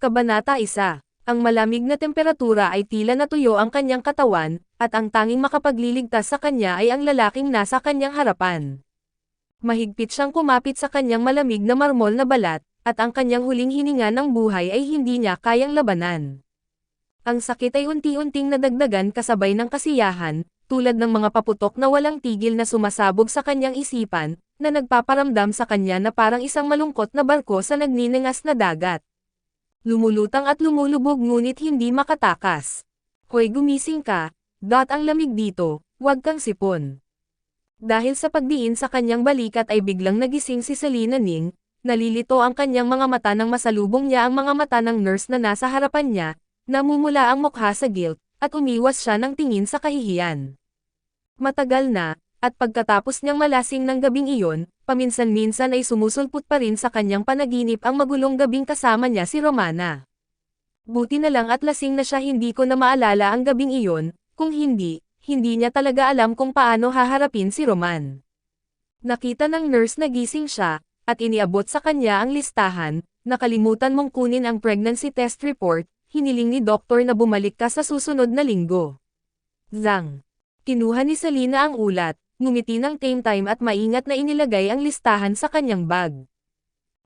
Kabanata 1. Ang malamig na temperatura ay tila natuyo ang kanyang katawan, at ang tanging makapagliligtas sa kanya ay ang lalaking nasa kanyang harapan. Mahigpit siyang kumapit sa kanyang malamig na marmol na balat, at ang kanyang huling hininga ng buhay ay hindi niya kayang labanan. Ang sakit ay unti-unting nadagdagan kasabay ng kasiyahan, tulad ng mga paputok na walang tigil na sumasabog sa kanyang isipan, na nagpaparamdam sa kanya na parang isang malungkot na barko sa nagniningas na dagat. Lumulutang at lumulubog ngunit hindi makatakas. Hoy, gumising ka, ang lamig dito, huwag kang sipon. Dahil sa pagdiin sa kanyang balikat ay biglang nagising si Selena Ning, nalilito ang kanyang mga mata nang masalubong niya ang mga mata ng nurse na nasa harapan niya, namumula ang mukha sa guilt, at umiwas siya ng tingin sa kahihiyan. Matagal na, at pagkatapos niyang malasing ng gabing iyon, paminsan-minsan ay sumusulpot pa rin sa kanyang panaginip ang magulong gabing kasama niya si Romana. Buti na lang at lasing na siya, hindi ko na maalala ang gabing iyon, kung hindi niya talaga alam kung paano haharapin si Roman. Nakita ng nurse na gising siya, at iniabot sa kanya ang listahan. Nakalimutan mong kunin ang pregnancy test report, hiniling ni doktor na bumalik ka sa susunod na linggo. Zhang. Kinuha ni Selena ang ulat, ngumiti ng time at maingat na inilagay ang listahan sa kanyang bag.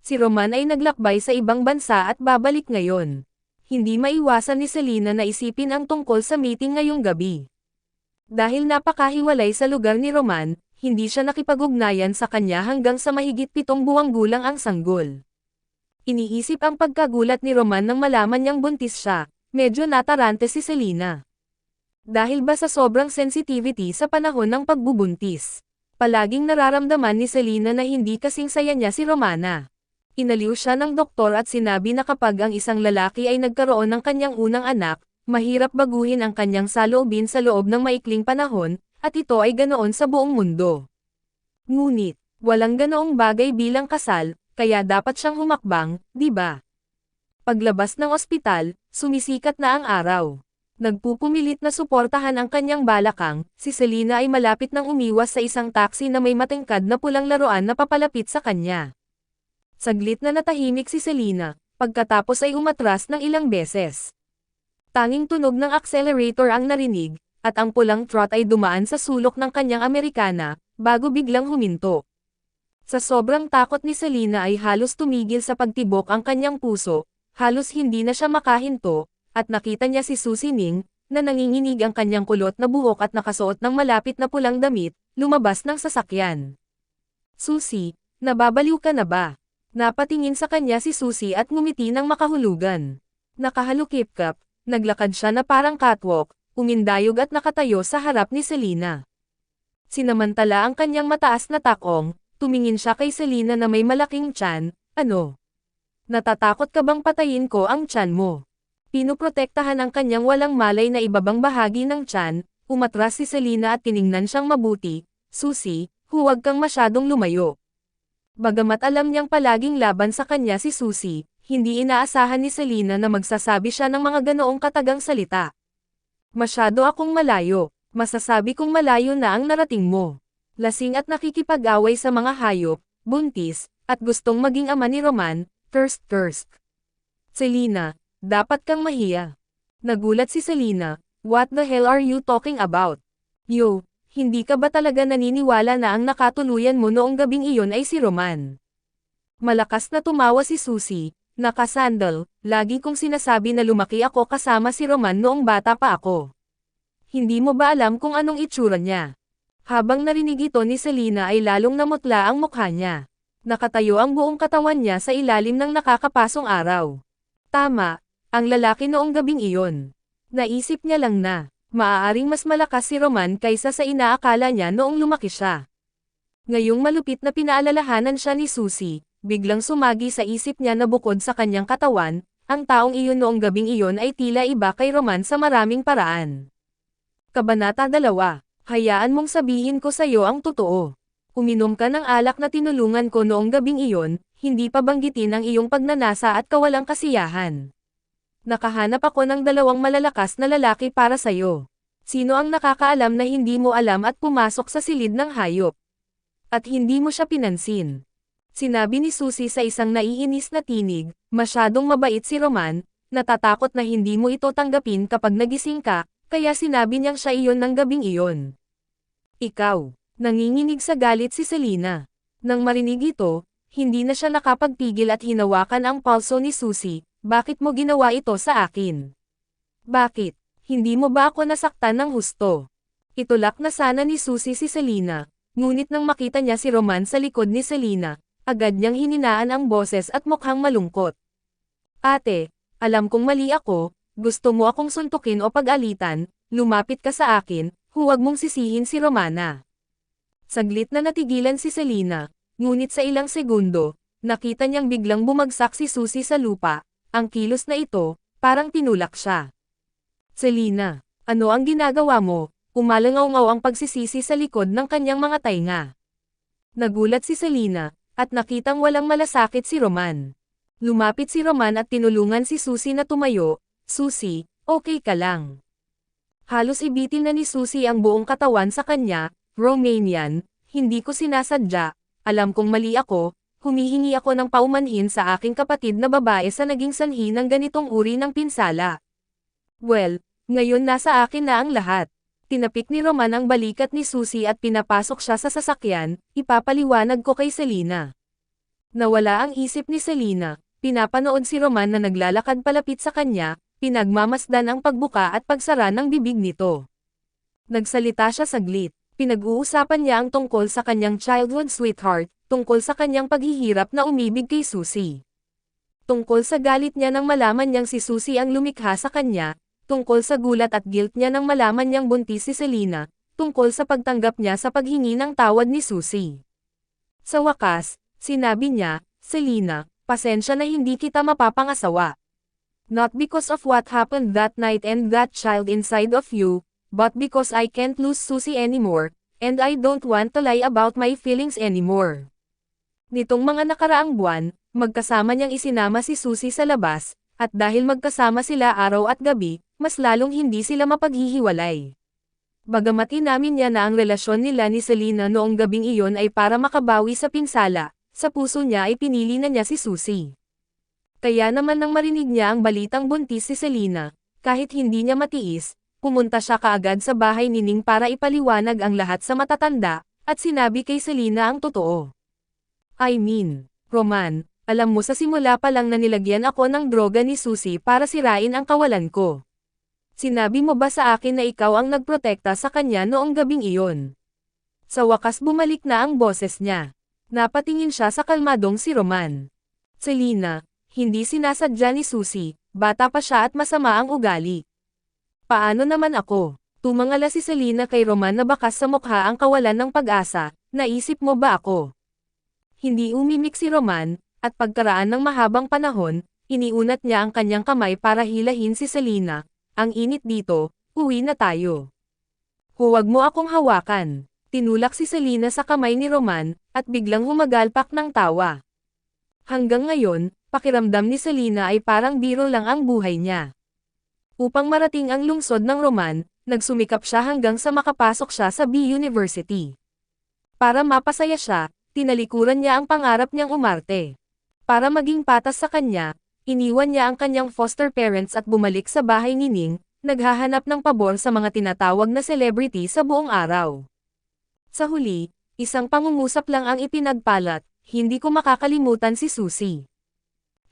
Si Roman ay naglakbay sa ibang bansa at babalik ngayon. Hindi maiwasan ni Selena na isipin ang tungkol sa meeting ngayong gabi. Dahil napakahiwalay sa lugar ni Roman, hindi siya nakipag-ugnayan sa kanya hanggang sa mahigit 7 buwang gulang ang sanggol. Iniisip ang pagkagulat ni Roman nang malaman niyang buntis siya, medyo natarante si Selena. Dahil ba sa sobrang sensitivity sa panahon ng pagbubuntis? Palaging nararamdaman ni Selena na hindi kasing saya niya si Romana. Inaliw siya ng doktor at sinabi na kapag ang isang lalaki ay nagkaroon ng kanyang unang anak, mahirap baguhin ang kanyang saloobin sa loob ng maikling panahon, at ito ay ganoon sa buong mundo. Ngunit, walang ganoong bagay bilang kasal, kaya dapat siyang humakbang, di ba? Paglabas ng ospital, sumisikat na ang araw. Nagpupumilit na suportahan ang kanyang balakang, si Selena ay malapit nang umiwas sa isang taxi na may matingkad na pulang laruan na papalapit sa kanya. Saglit na natahimik si Selena, pagkatapos ay umatras ng ilang beses. Tanging tunog ng accelerator ang narinig, at ang pulang trot ay dumaan sa sulok ng kanyang Amerikana, bago biglang huminto. Sa sobrang takot ni Selena ay halos tumigil sa pagtibok ang kanyang puso, halos hindi na siya makahinto, at nakita niya si Susie Ning, na nanginginig ang kanyang kulot na buhok at nakasuot ng malapit na pulang damit, lumabas ng sasakyan. Susie, nababaliw ka na ba? Napatingin sa kanya si Susie at ngumiti ng makahulugan. Nakahalukip-kap, naglakad siya na parang catwalk, umindayog at nakatayo sa harap ni Selena. Sinamantala ang kanyang mataas na takong, tumingin siya kay Selena na may malaking tiyan. Ano? Natatakot ka bang patayin ko ang tiyan mo? Pinoprotektahan ang kanyang walang malay na ibabang bahagi ng tiyan, umatras si Selena at tiningnan siyang mabuti. Susie, huwag kang masyadong lumayo. Bagamat alam niyang palaging laban sa kanya si Susie, hindi inaasahan ni Selena na magsasabi siya ng mga ganoong katagang salita. Masyado akong malayo, masasabi kong malayo na ang narating mo. Lasing at nakikipag-away sa mga hayop, buntis, at gustong maging ama ni Roman, thirst. Selena, dapat kang mahiya. Nagulat si Selena, what the hell are you talking about? Yo, hindi ka ba talaga naniniwala na ang nakatuluyan mo noong gabing iyon ay si Roman? Malakas na tumawa si Susie, nakasandal, lagi kong sinasabi na lumaki ako kasama si Roman noong bata pa ako. Hindi mo ba alam kung anong itsura niya? Habang narinig ito ni Selena ay lalong namutla ang mukha niya. Nakatayo ang buong katawan niya sa ilalim ng nakakapasong araw. Tama, ang lalaki noong gabing iyon. Naisip niya lang na, maaaring mas malakas si Roman kaysa sa inaakala niya noong lumaki siya. Ngayong malupit na pinaalalahanan siya ni Susie, biglang sumagi sa isip niya na bukod sa kanyang katawan, ang taong iyon noong gabing iyon ay tila iba kay Roman sa maraming paraan. Kabanata 2. Hayaan mong sabihin ko sa iyo ang totoo. Uminom ka ng alak na tinulungan ko noong gabing iyon, hindi pa banggitin ang iyong pagnanasa at kawalang kasiyahan. Nakahanap ako ng 2 malalakas na lalaki para sayo. Sino ang nakakaalam na hindi mo alam at pumasok sa silid ng hayop? At hindi mo siya pinansin. Sinabi ni Susie sa isang naiinis na tinig, masyadong mabait si Roman, natatakot na hindi mo ito tanggapin kapag nagising ka, kaya sinabi niyang siya iyon ng gabing iyon. Ikaw, nanginginig sa galit si Selena. Nang marinig ito, hindi na siya nakapagpigil at hinawakan ang palso ni Susie, bakit mo ginawa ito sa akin? Bakit? Hindi mo ba ako nasaktan ng husto? Itulak na sana ni Susie si Selena, ngunit nang makita niya si Roman sa likod ni Selena, agad niyang hininaan ang boses at mukhang malungkot. Ate, alam kong mali ako, gusto mo akong suntukin o pag-alitan, lumapit ka sa akin, huwag mong sisihin si Romana. Saglit na natigilan si Selena, ngunit sa ilang segundo, nakita niyang biglang bumagsak si Susie sa lupa, ang kilos na ito, parang tinulak siya. Selena, ano ang ginagawa mo? Umalangaw-ngaw ang pagsisisi sa likod ng kanyang mga tainga. Nagulat si Selena, at nakitang walang malasakit si Roman. Lumapit si Roman at tinulungan si Susie na tumayo. Susie, okay ka lang. Halos ibitin na ni Susie ang buong katawan sa kanya. Romanian, hindi ko sinasadya, alam kong mali ako, humihingi ako ng paumanhin sa aking kapatid na babae sa naging sanhi ng ganitong uri ng pinsala. Well, ngayon nasa akin na ang lahat. Tinapik ni Roman ang balikat ni Susie at pinapasok siya sa sasakyan, ipapaliwanag ko kay Selena. Nawala ang isip ni Selena, pinapanood si Roman na naglalakad palapit sa kanya, pinagmamasdan ang pagbuka at pagsara ng bibig nito. Nagsalita siya saglit, pinag-uusapan niya ang tungkol sa kanyang childhood sweetheart, tungkol sa kanyang paghihirap na umibig kay Susie. Tungkol sa galit niya nang malaman niyang si Susie ang lumikha sa kanya, tungkol sa gulat at guilt niya nang malaman niyang buntis si Selena, tungkol sa pagtanggap niya sa paghingi ng tawad ni Susie. Sa wakas, sinabi niya, Selena, pasensya na hindi kita mapapangasawa. Not because of what happened that night and that child inside of you, but because I can't lose Susie anymore, and I don't want to lie about my feelings anymore. Nitong mga nakaraang buwan, magkasama niyang isinama si Susie sa labas, at dahil magkasama sila araw at gabi, mas lalong hindi sila mapaghihiwalay. Bagamat inamin niya na ang relasyon nila ni Selena noong gabing iyon ay para makabawi sa pinsala, sa puso niya ay pinili na niya si Susie. Kaya naman nang marinig niya ang balitang buntis si Selena, kahit hindi niya matiis, pumunta siya kaagad sa bahay ni Ning para ipaliwanag ang lahat sa matatanda, at sinabi kay Selena ang totoo. I mean, Roman, alam mo sa simula pa lang na nilagyan ako ng droga ni Susie para sirain ang kawalan ko. Sinabi mo ba sa akin na ikaw ang nagprotekta sa kanya noong gabing iyon? Sa wakas bumalik na ang boses niya. Napatingin siya sa kalmadong si Roman. Selena, hindi sinasadya ni Susie, bata pa siya at masama ang ugali. Paano naman ako? Tumangala si Selena kay Roman na bakas sa mukha ang kawalan ng pag-asa, naisip mo ba ako? Hindi umimik si Roman, at pagkaraan ng mahabang panahon, iniunat niya ang kanyang kamay para hilahin si Selena. Ang init dito, uwi na tayo. Huwag mo akong hawakan. Tinulak si Selena sa kamay ni Roman, at biglang humagalpak ng tawa. Hanggang ngayon, pakiramdam ni Selena ay parang biro lang ang buhay niya. Upang marating ang lungsod ng Roman, nagsumikap siya hanggang sa makapasok siya sa B University. Para mapasaya siya, tinalikuran niya ang pangarap niyang umarte. Para maging patas sa kanya, iniwan niya ang kanyang foster parents at bumalik sa bahay ni Ning, naghahanap ng pabor sa mga tinatawag na celebrity sa buong araw. Sa huli, isang pangungusap lang ang ipinagpalat, hindi ko makakalimutan si Susie.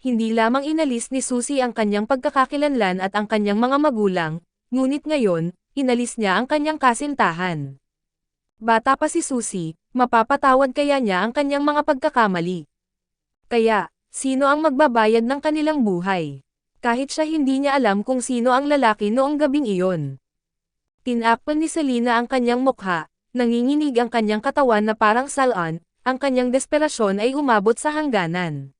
Hindi lamang inalis ni Susie ang kanyang pagkakakilanlan at ang kanyang mga magulang, ngunit ngayon, inalis niya ang kanyang kasintahan. Bata pa si Susie, mapapatawad kaya niya ang kanyang mga pagkakamali. Kaya, sino ang magbabayad ng kanilang buhay? Kahit siya hindi niya alam kung sino ang lalaki noong gabing iyon. Tinakpan ni Selena ang kanyang mukha, nanginginig ang kanyang katawan na parang salon, ang kanyang desperasyon ay umabot sa hangganan.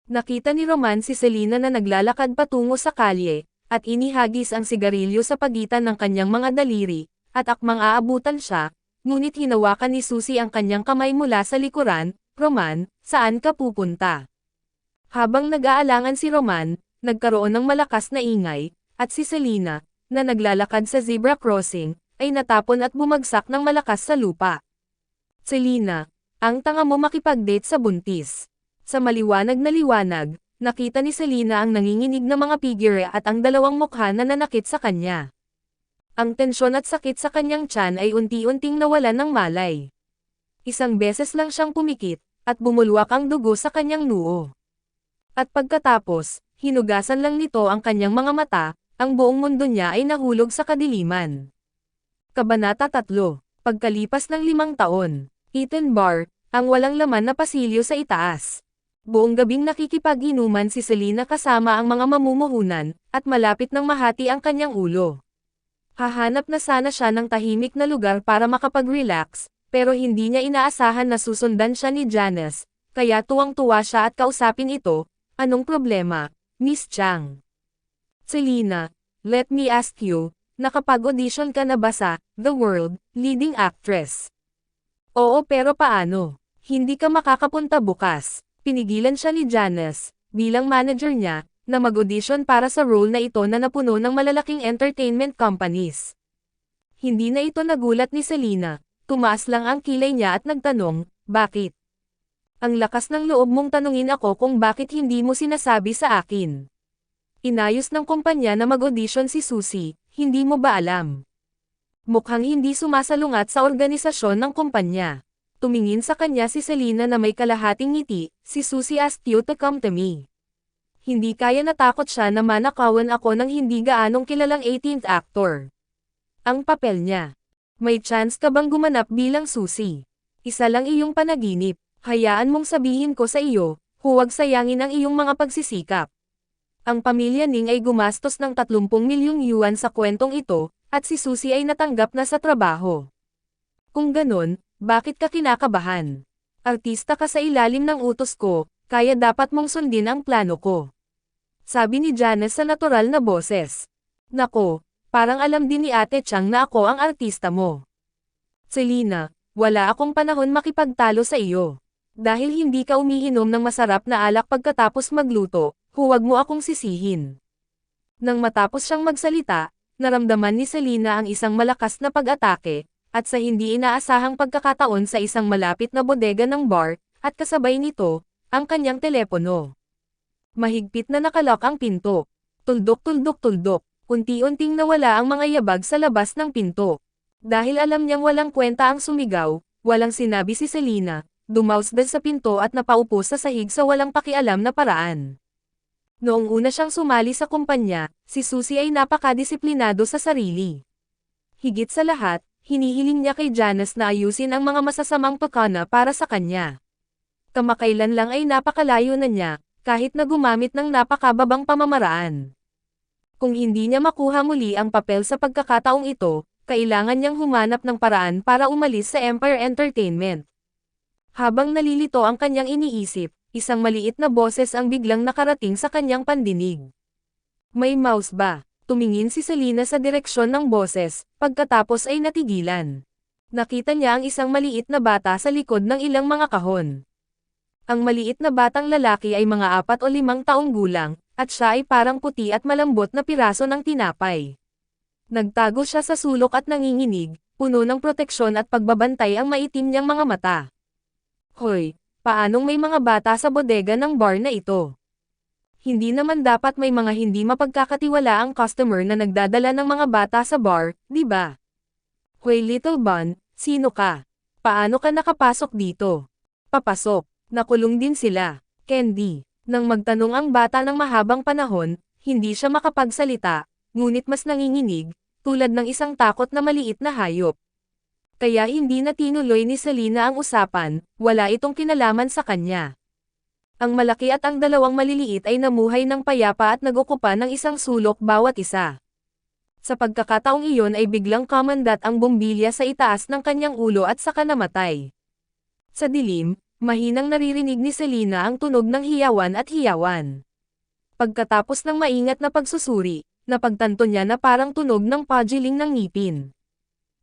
Nakita ni Roman si Selena na naglalakad patungo sa kalye, at inihagis ang sigarilyo sa pagitan ng kanyang mga daliri, at akmang aabutan siya, ngunit hinawakan ni Susie ang kanyang kamay mula sa likuran. Roman, saan ka pupunta? Habang nag-aalangan si Roman, nagkaroon ng malakas na ingay, at si Selena, na naglalakad sa zebra crossing, ay natapon at bumagsak ng malakas sa lupa. Selena, Ang tanga mo makipag-date sa buntis. Sa maliwanag na liwanag, nakita ni Selena ang nanginginig na mga figure at ang dalawang mukha na nanakit sa kanya. Ang tensyon at sakit sa kanyang tiyan ay unti-unting nawalan ng malay. Isang beses lang siyang pumikit, at bumulwak ang dugo sa kanyang noo. At pagkatapos, hinugasan lang nito ang kanyang mga mata, ang buong mundo niya ay nahulog sa kadiliman. Kabanata 3. Pagkalipas ng 5 taon. Eaton Bar, ang walang laman na pasilyo sa itaas. Buong gabing nakikipag-inuman si Selena kasama ang mga mamumuhunan, at malapit nang mahati ang kanyang ulo. Hahanap na sana siya ng tahimik na lugar para makapag-relax, pero hindi niya inaasahan na susundan siya ni Janice, kaya tuwang-tuwa siya at kausapin ito. Anong problema, Miss Chang? Selena, let me ask you, nakapag-audition ka na ba sa The World Leading Actress? Oo, pero paano? Hindi ka makakapunta bukas. Pinigilan siya ni Janice, bilang manager niya, na mag-audition para sa role na ito na napuno ng malalaking entertainment companies. Hindi na ito nagulat ni Selena, tumaas lang ang kilay niya at nagtanong, bakit? Ang lakas ng loob mong tanungin ako kung bakit hindi mo sinasabi sa akin. Inayos ng kumpanya na mag-audition si Susie, hindi mo ba alam? Mukhang hindi sumasalungat sa organisasyon ng kumpanya. Tumingin sa kanya si Selena na may kalahating ngiti, si Susie asked you to come to me. Hindi kaya natakot siya na manakawan ako ng hindi gaanong kilalang 18th actor. Ang papel niya. May chance ka bang gumanap bilang Susie? Isa lang iyong panaginip, hayaan mong sabihin ko sa iyo, huwag sayangin ang iyong mga pagsisikap. Ang pamilya Ning ay gumastos ng 30 milyong yuan sa kwentong ito, at si Susie ay natanggap na sa trabaho. Kung ganon, bakit ka kinakabahan? Artista ka sa ilalim ng utos ko, kaya dapat mong sundin ang plano ko. Sabi ni Janice sa natural na boses. Nako, parang alam din ni Ate Chang na ako ang artista mo. Selena, wala akong panahon makipagtalo sa iyo. Dahil hindi ka umiinom ng masarap na alak pagkatapos magluto, huwag mo akong sisihin. Nang matapos siyang magsalita, naramdaman ni Selena ang isang malakas na pag-atake, at sa hindi inaasahang pagkakataon sa isang malapit na bodega ng bar, at kasabay nito, ang kanyang telepono. Mahigpit na nakalak ang pinto. Tuldok-tuldok-tuldok, unti-unting nawala ang mga yabag sa labas ng pinto. Dahil alam niyang walang kwenta ang sumigaw, walang sinabi si Selena, dumausdal sa pinto at napaupo sa sahig sa walang pakialam na paraan. Noong una siyang sumali sa kumpanya, si Susie ay napakadisiplinado sa sarili. Higit sa lahat, hinihiling niya kay Janice na ayusin ang mga masasamang pakana para sa kanya. Kamakailan lang ay napakalayo na niya, kahit na gumamit ng napakababang pamamaraan. Kung hindi niya makuha muli ang papel sa pagkakataong ito, kailangan niyang humanap ng paraan para umalis sa Empire Entertainment. Habang nalilito ang kanyang iniisip, isang maliit na boses ang biglang nakarating sa kanyang pandinig. May mouse ba? Tumingin si Selena sa direksyon ng boses, pagkatapos ay natigilan. Nakita niya ang isang maliit na bata sa likod ng ilang mga kahon. Ang maliit na batang lalaki ay mga 4 o 5 taong gulang, at siya ay parang puti at malambot na piraso ng tinapay. Nagtago siya sa sulok at nanginginig, puno ng proteksyon at pagbabantay ang maitim niyang mga mata. Hoy, paanong may mga bata sa bodega ng bar na ito? Hindi naman dapat may mga hindi mapagkakatiwalaang customer na nagdadala ng mga bata sa bar, di ba? Hoy Little Bun, sino ka? Paano ka nakapasok dito? Papasok. Nakulong din sila. Candy. Nang magtanong ang bata ng mahabang panahon, hindi siya makapagsalita, ngunit mas nanginginig, tulad ng isang takot na maliit na hayop. Kaya hindi na tinuloy ni Selena ang usapan, wala itong kinalaman sa kanya. Ang malaki at ang dalawang maliliit ay namuhay ng payapa at nagukupa ng isang sulok bawat isa. Sa pagkakataong iyon ay biglang kamandat ang bombilya sa itaas ng kanyang ulo at saka namatay. Sa dilim, mahinang naririnig ni Selena ang tunog ng hiyawan at hiyawan. Pagkatapos ng maingat na pagsusuri, napagtanto niya na parang tunog ng pagiling ng ngipin.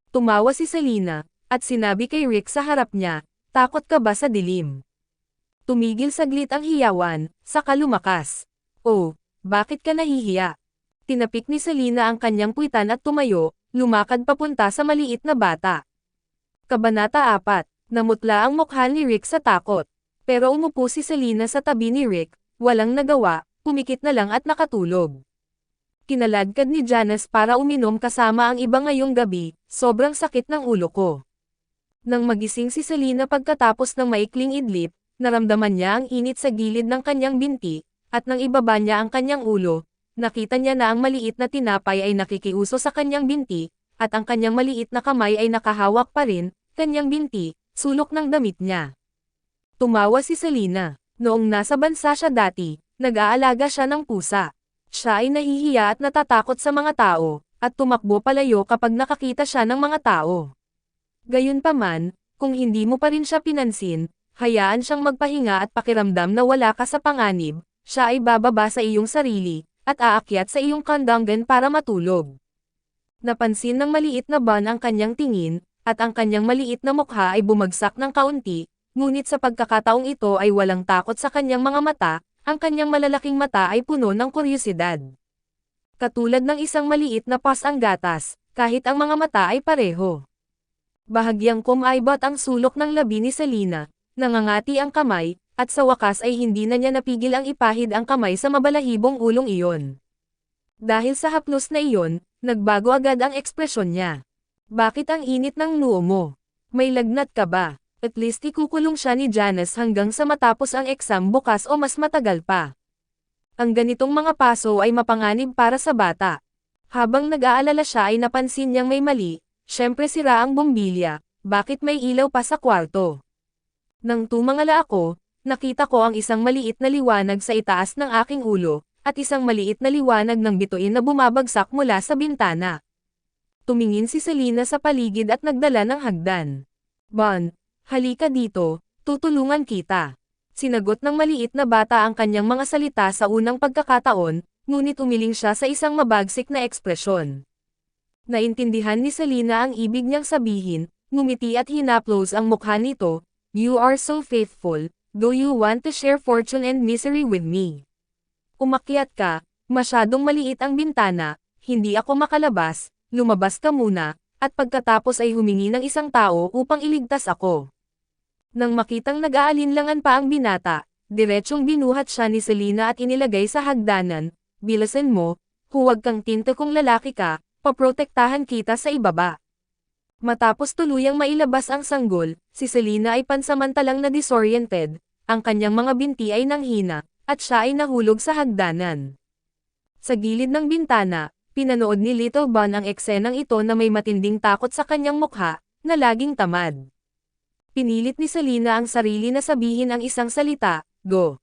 Tumawa si Selena, at sinabi kay Rick sa harap niya, takot ka ba sa dilim? Tumigil saglit ang hiyawan, saka lumakas. Oh, bakit ka nahihiya? Tinapik ni Selena ang kanyang puwitan at tumayo, lumakad papunta sa maliit na bata. Kabanata 4. Namutla ang mukha ni Rick sa takot. Pero umupo si Selena sa tabi ni Rick, walang nagawa, pumikit na lang at nakatulog. Kinaladkad ni Janice para uminom kasama ang iba ngayong gabi, sobrang sakit ng ulo ko. Nang magising si Selena pagkatapos ng maikling idlip, naramdaman niya ang init sa gilid ng kanyang binti, at nang ibaba niya ang kanyang ulo, nakita niya na ang maliit na tinapay ay nakikiuso sa kanyang binti, at ang kanyang maliit na kamay ay nakahawak pa rin, kanyang binti, sulok ng damit niya. Tumawa si Selena. Noong nasa bansa siya dati, nag-aalaga siya ng pusa. Siya ay nahihiya at natatakot sa mga tao, at tumakbo palayo kapag nakakita siya ng mga tao. Gayunpaman, kung hindi mo pa rin siya pinansin, hayaan siyang magpahinga at pakiramdam na wala ka sa panganib, siya ay bababa sa iyong sarili, at aakyat sa iyong kandanggan para matulog. Napansin ng maliit na Bon ang kanyang tingin, at ang kanyang maliit na mukha ay bumagsak ng kaunti, ngunit sa pagkakataong ito ay walang takot sa kanyang mga mata, ang kanyang malalaking mata ay puno ng kuryosidad. Katulad ng isang maliit na pas ang gatas, kahit ang mga mata ay pareho. Bahagyang kumaibot ang sulok ng labi ni Selena, nangangati ang kamay, at sa wakas ay hindi na niya napigil ang ipahid ang kamay sa mabalahibong ulong iyon. Dahil sa haplos na iyon, nagbago agad ang ekspresyon niya. Bakit ang init ng noo mo? May lagnat ka ba? At least ikukulong siya ni Janice hanggang sa matapos ang exam bukas o mas matagal pa. Ang ganitong mga paso ay mapanganib para sa bata. Habang nag-aalala siya ay napansin niyang may mali, syempre sira ang bombilya, bakit may ilaw pa sa kwarto? Nang tumangala ako, nakita ko ang isang maliit na liwanag sa itaas ng aking ulo, at isang maliit na liwanag ng bituin na bumabagsak mula sa bintana. Tumingin si Selena sa paligid at nagdala ng hagdan. Bon, halika dito, tutulungan kita. Sinagot ng maliit na bata ang kanyang mga salita sa unang pagkakataon, ngunit umiling siya sa isang mabagsik na ekspresyon. Naintindihan ni Selena ang ibig niyang sabihin, ngumiti at hinaplos ang mukha nito, "You are so faithful, do you want to share fortune and misery with me?" Umakyat ka, masyadong maliit ang bintana, hindi ako makalabas, lumabas ka muna, at pagkatapos ay humingi ng isang tao upang iligtas ako. Nang makitang nag-aalinlangan pa ang binata, diretsyong binuhat siya ni Selena at inilagay sa hagdanan, "Bilasan mo, huwag kang tinta kung lalaki ka, paprotektahan kita sa ibaba." Matapos tuluyang mailabas ang sanggol, si Selena ay pansamantalang na disoriented, ang kanyang mga binti ay nanghina, at siya ay nahulog sa hagdanan. Sa gilid ng bintana, pinanood ni Little Bon ang eksenang ito na may matinding takot sa kanyang mukha, na laging tamad. Pinilit ni Selena ang sarili na sabihin ang isang salita, "Go."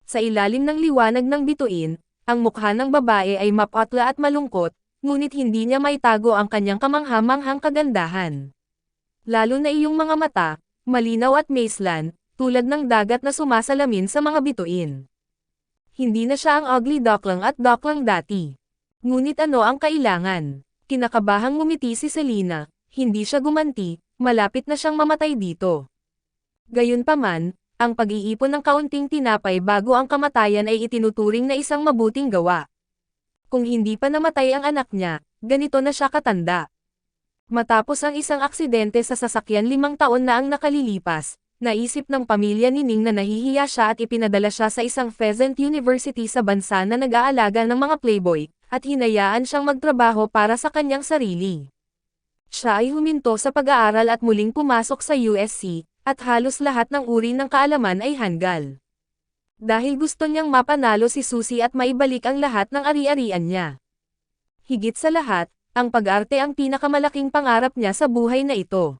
Sa ilalim ng liwanag ng bituin, ang mukha ng babae ay mapatla at malungkot, ngunit hindi niya maitago ang kanyang kamangha-manghang kagandahan. Lalo na iyong mga mata, malinaw at maislan, tulad ng dagat na sumasalamin sa mga bituin. Hindi na siya ang ugly duckling at duckling dati. Ngunit ano ang kailangan? Kinakabahang ngumiti si Selena, hindi siya gumanti, malapit na siyang mamatay dito. Gayunpaman, ang pag-iipon ng kaunting tinapay bago ang kamatayan ay itinuturing na isang mabuting gawa. Kung hindi pa namatay ang anak niya, ganito na siya katanda. Matapos ang isang aksidente sa sasakyan 5 taon na ang nakalilipas, naisip ng pamilya ni Ning na nahihiya siya at ipinadala siya sa isang Pheasant University sa bansa na nag-aalaga ng mga playboy, at hinayaan siyang magtrabaho para sa kanyang sarili. Siya ay huminto sa pag-aaral at muling pumasok sa USC, at halos lahat ng uri ng kaalaman ay hanggal. Dahil gusto niyang mapanalo si Susie at maibalik ang lahat ng ari-arian niya. Higit sa lahat, ang pag-arte ang pinakamalaking pangarap niya sa buhay na ito.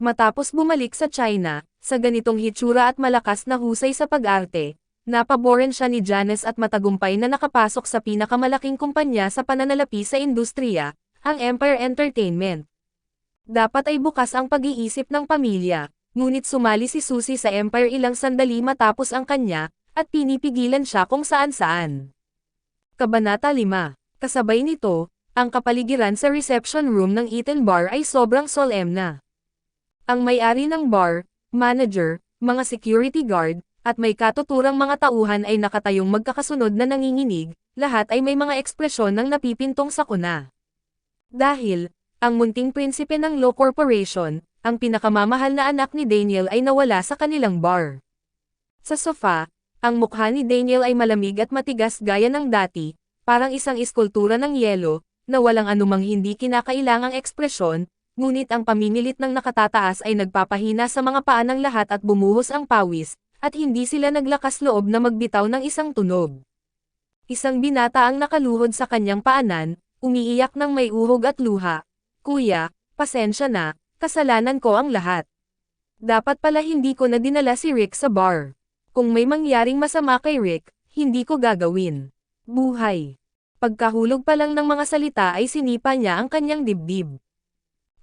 Matapos bumalik sa China, sa ganitong hitsura at malakas na husay sa pag-arte, napaboran siya ni Janice at matagumpay na nakapasok sa pinakamalaking kumpanya sa pananalapi sa industriya, ang Empire Entertainment. Dapat ay bukas ang pag-iisip ng pamilya, ngunit sumali si Susie sa Empire ilang sandali matapos ang kanya, at pinipigilan siya kung saan-saan. Kabanata 5. Kasabay nito, ang kapaligiran sa reception room ng Eaton Bar ay sobrang solemna. Ang may-ari ng bar, manager, mga security guard, at may katuturang mga tauhan ay nakatayong magkakasunod na nanginginig, lahat ay may mga ekspresyon ng napipintong sakuna. Dahil, ang munting prinsipe ng Law Corporation, ang pinakamamahal na anak ni Daniel ay nawala sa kanilang bar. Sa sofa, ang mukha ni Daniel ay malamig at matigas gaya ng dati, parang isang iskultura ng yelo, na walang anumang hindi kinakailangang ekspresyon, ngunit ang pamimilit ng nakatataas ay nagpapahina sa mga paa ng lahat at bumuhos ang pawis, at hindi sila naglakas loob na magbitaw ng isang tunog. Isang binata ang nakaluhod sa kanyang paanan, umiiyak ng may uhog at luha. Kuya, pasensya na, kasalanan ko ang lahat. Dapat pala hindi ko na dinala si Rick sa bar. Kung may mangyaring masama kay Rick, hindi ko gagawin. Buhay. Pagkahulog pa lang ng mga salita ay sinipa niya ang kanyang dibdib.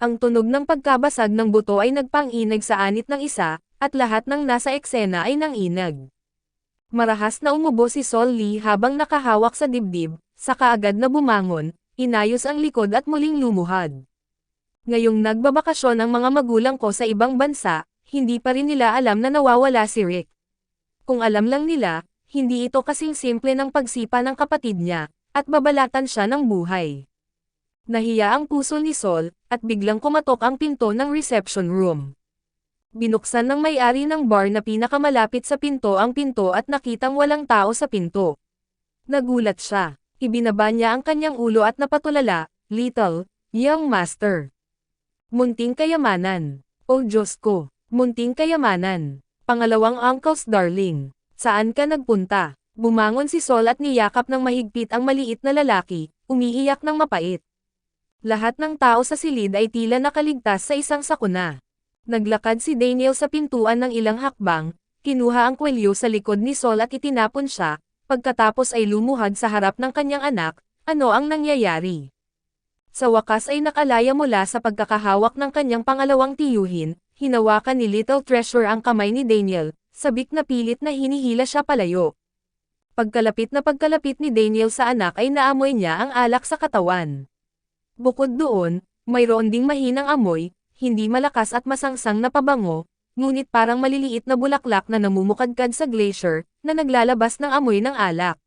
Ang tunog ng pagkabasag ng buto ay nagpang-inag sa anit ng isa, at lahat ng nasa eksena ay nanginag. Marahas na umubo si Sol Lee habang nakahawak sa dibdib, saka agad na bumangon, inayos ang likod at muling lumuhad. Ngayong nagbabakasyon ang mga magulang ko sa ibang bansa, hindi pa rin nila alam na nawawala si Rick. Kung alam lang nila, hindi ito kasing simple ng pagsipa ng kapatid niya, at babalatan siya ng buhay. Nahiya ang puso ni Sol, at biglang kumatok ang pinto ng reception room. Binuksan ng may-ari ng bar na pinakamalapit sa pinto ang pinto at nakitang walang tao sa pinto. Nagulat siya, ibinaba niya ang kanyang ulo at napatulala, "Little, young master. Munting kayamanan. Oh Diyos ko, munting kayamanan. Pangalawang uncle's darling. Saan ka nagpunta?" Bumangon si Sol at niyakap ng mahigpit ang maliit na lalaki, umiiyak ng mapait. Lahat ng tao sa silid ay tila nakaligtas sa isang sakuna. Naglakad si Daniel sa pintuan ng ilang hakbang, kinuha ang kwelyo sa likod ni Sol at itinapon siya, pagkatapos ay lumuhad sa harap ng kanyang anak. Ano ang nangyayari? Sa wakas ay nakalaya mula sa pagkakahawak ng kanyang pangalawang tiyuhin, hinawakan ni Little Treasure ang kamay ni Daniel, sabik na pilit na hinihila siya palayo. Pagkalapit ni Daniel sa anak ay naamoy niya ang alak sa katawan. Bukod doon, mayroon ding mahinang amoy, hindi malakas at masangsang na pabango, ngunit parang maliliit na bulaklak na namumukadkad sa glacier, na naglalabas ng amoy ng alak.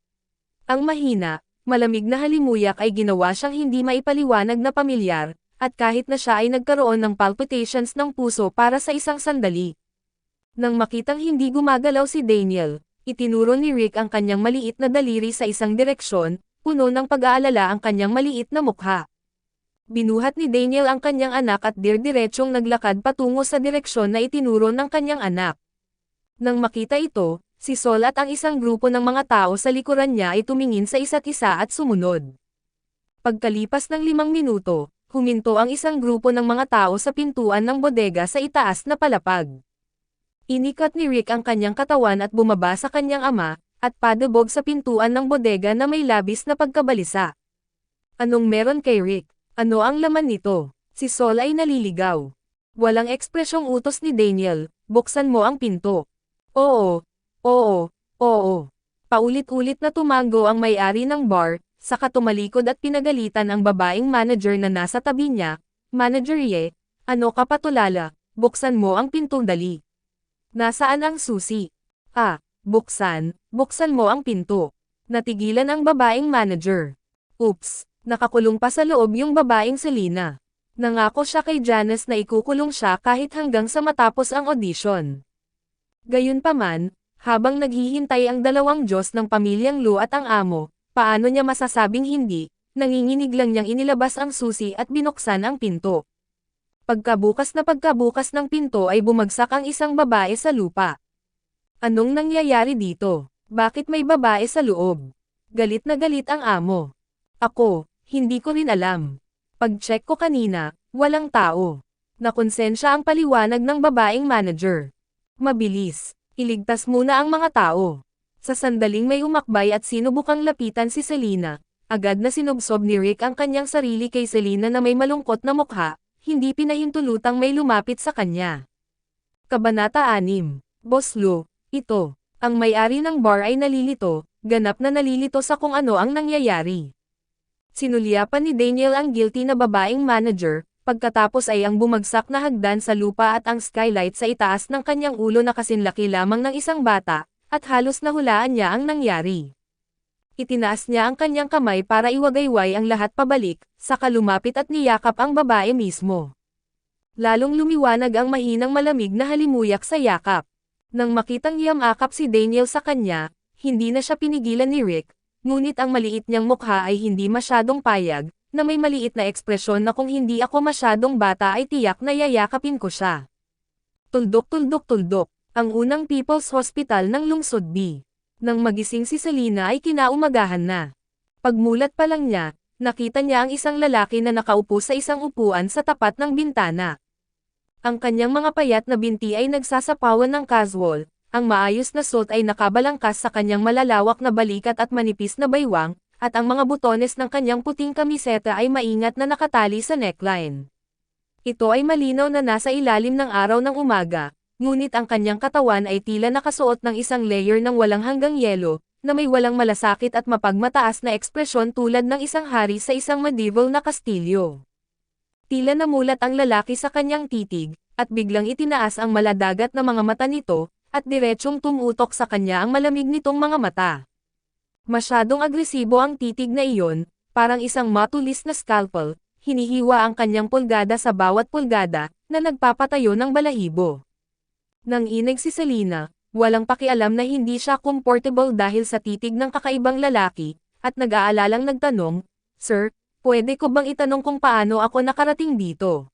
Ang mahina, malamig na halimuyak ay ginawa siyang hindi maipaliwanag na pamilyar, at kahit na siya ay nagkaroon ng palpitations ng puso para sa isang sandali. Nang makitang hindi gumagalaw si Daniel, itinuro ni Rick ang kanyang maliit na daliri sa isang direksyon, puno ng pag-aalala ang kanyang maliit na mukha. Binuhat ni Daniel ang kanyang anak at diretsyong naglakad patungo sa direksyon na itinuro ng kanyang anak. Nang makita ito, si Sol at ang isang grupo ng mga tao sa likuran niya ay tumingin sa isa't isa at sumunod. Pagkalipas ng 5 minuto, huminto ang isang grupo ng mga tao sa pintuan ng bodega sa itaas na palapag. Inikat ni Rick ang kanyang katawan at bumaba sa kanyang ama, at padubog sa pintuan ng bodega na may labis na pagkabalisa. Anong meron kay Rick? Ano ang laman nito? Si Sol ay naliligaw. Walang ekspresyong utos ni Daniel, "Buksan mo ang pinto." Oo, oo, oo. Paulit-ulit na tumango ang may-ari ng bar, saka tumalikod at pinagalitan ang babaeng manager na nasa tabi niya. "Manager Ye, ano ka patulala? Buksan mo ang pinto dali. Nasaan ang susi?" Buksan mo ang pinto." Natigilan ang babaeng manager. Oops, nakakulong pa sa loob yung babaeng Selena. Nangako siya kay Janice na ikukulong siya kahit hanggang sa matapos ang audition. Gayunpaman, habang naghihintay ang dalawang Diyos ng pamilyang Lu at ang amo, paano niya masasabing hindi, nanginginig lang niyang inilabas ang susi at binuksan ang pinto. Pagkabukas ng pinto ay bumagsak ang isang babae sa lupa. Anong nangyayari dito? Bakit may babae sa loob? Galit na galit ang amo. Ako, hindi ko rin alam. Pag-check ko kanina, walang tao. Nakonsensya ang paliwanag ng babaeng manager. Mabilis, iligtas muna ang mga tao. Sa sandaling may umakbay at sinubukang lapitan si Selena, agad na sinubsob ni Rick ang kanyang sarili kay Selena na may malungkot na mukha, hindi pinahintulutang may lumapit sa kanya. Kabanata 6. Boss Lu, ito, ang may-ari ng bar ay nalilito, ganap na nalilito sa kung ano ang nangyayari. Sinulyapan ni Daniel ang guilty na babaeng manager, pagkatapos ay ang bumagsak na hagdan sa lupa at ang skylight sa itaas ng kanyang ulo na kasinlaki lamang ng isang bata, at halos nahulaan niya ang nangyari. Itinaas niya ang kanyang kamay para iwagayway ang lahat pabalik, saka lumapit at niyakap ang babae mismo. Lalong lumiwanag ang mahinang malamig na halimuyak sa yakap. Nang makitang yamakap si Daniel sa kanya, hindi na siya pinigilan ni Rick, ngunit ang maliit niyang mukha ay hindi masyadong payag, na may maliit na ekspresyon na kung hindi ako masyadong bata ay tiyak na yayakapin ko siya. Tuldok-tuldok-tuldok, ang unang People's Hospital ng Lungsod B. Nang magising si Selena ay kinaumagahan na. Pagmulat pa lang niya, nakita niya ang isang lalaki na nakaupo sa isang upuan sa tapat ng bintana. Ang kanyang mga payat na binti ay nagsasapawan ng casual, ang maayos na suot ay nakabalangkas sa kanyang malalawak na balikat at manipis na baywang, at ang mga butones ng kanyang puting kamiseta ay maingat na nakatali sa neckline. Ito ay malinaw na nasa ilalim ng araw ng umaga, ngunit ang kanyang katawan ay tila nakasuot ng isang layer ng walang hanggang yelo, na may walang malasakit at mapagmataas na ekspresyon tulad ng isang hari sa isang medieval na kastilyo. Tila namulat ang lalaki sa kanyang titig, at biglang itinaas ang maladagat na mga mata nito, at diretsyong tumutok sa kanya ang malamig nitong mga mata. Masyadong agresibo ang titig na iyon, parang isang matulis na scalpel, hinihiwa ang kanyang pulgada sa bawat pulgada, na nagpapatayo ng balahibo. Nang inig si Selena, walang pakialam na hindi siya comfortable dahil sa titig ng kakaibang lalaki, at nag-aalalang nagtanong, "Sir, pwede ko bang itanong kung paano ako nakarating dito?"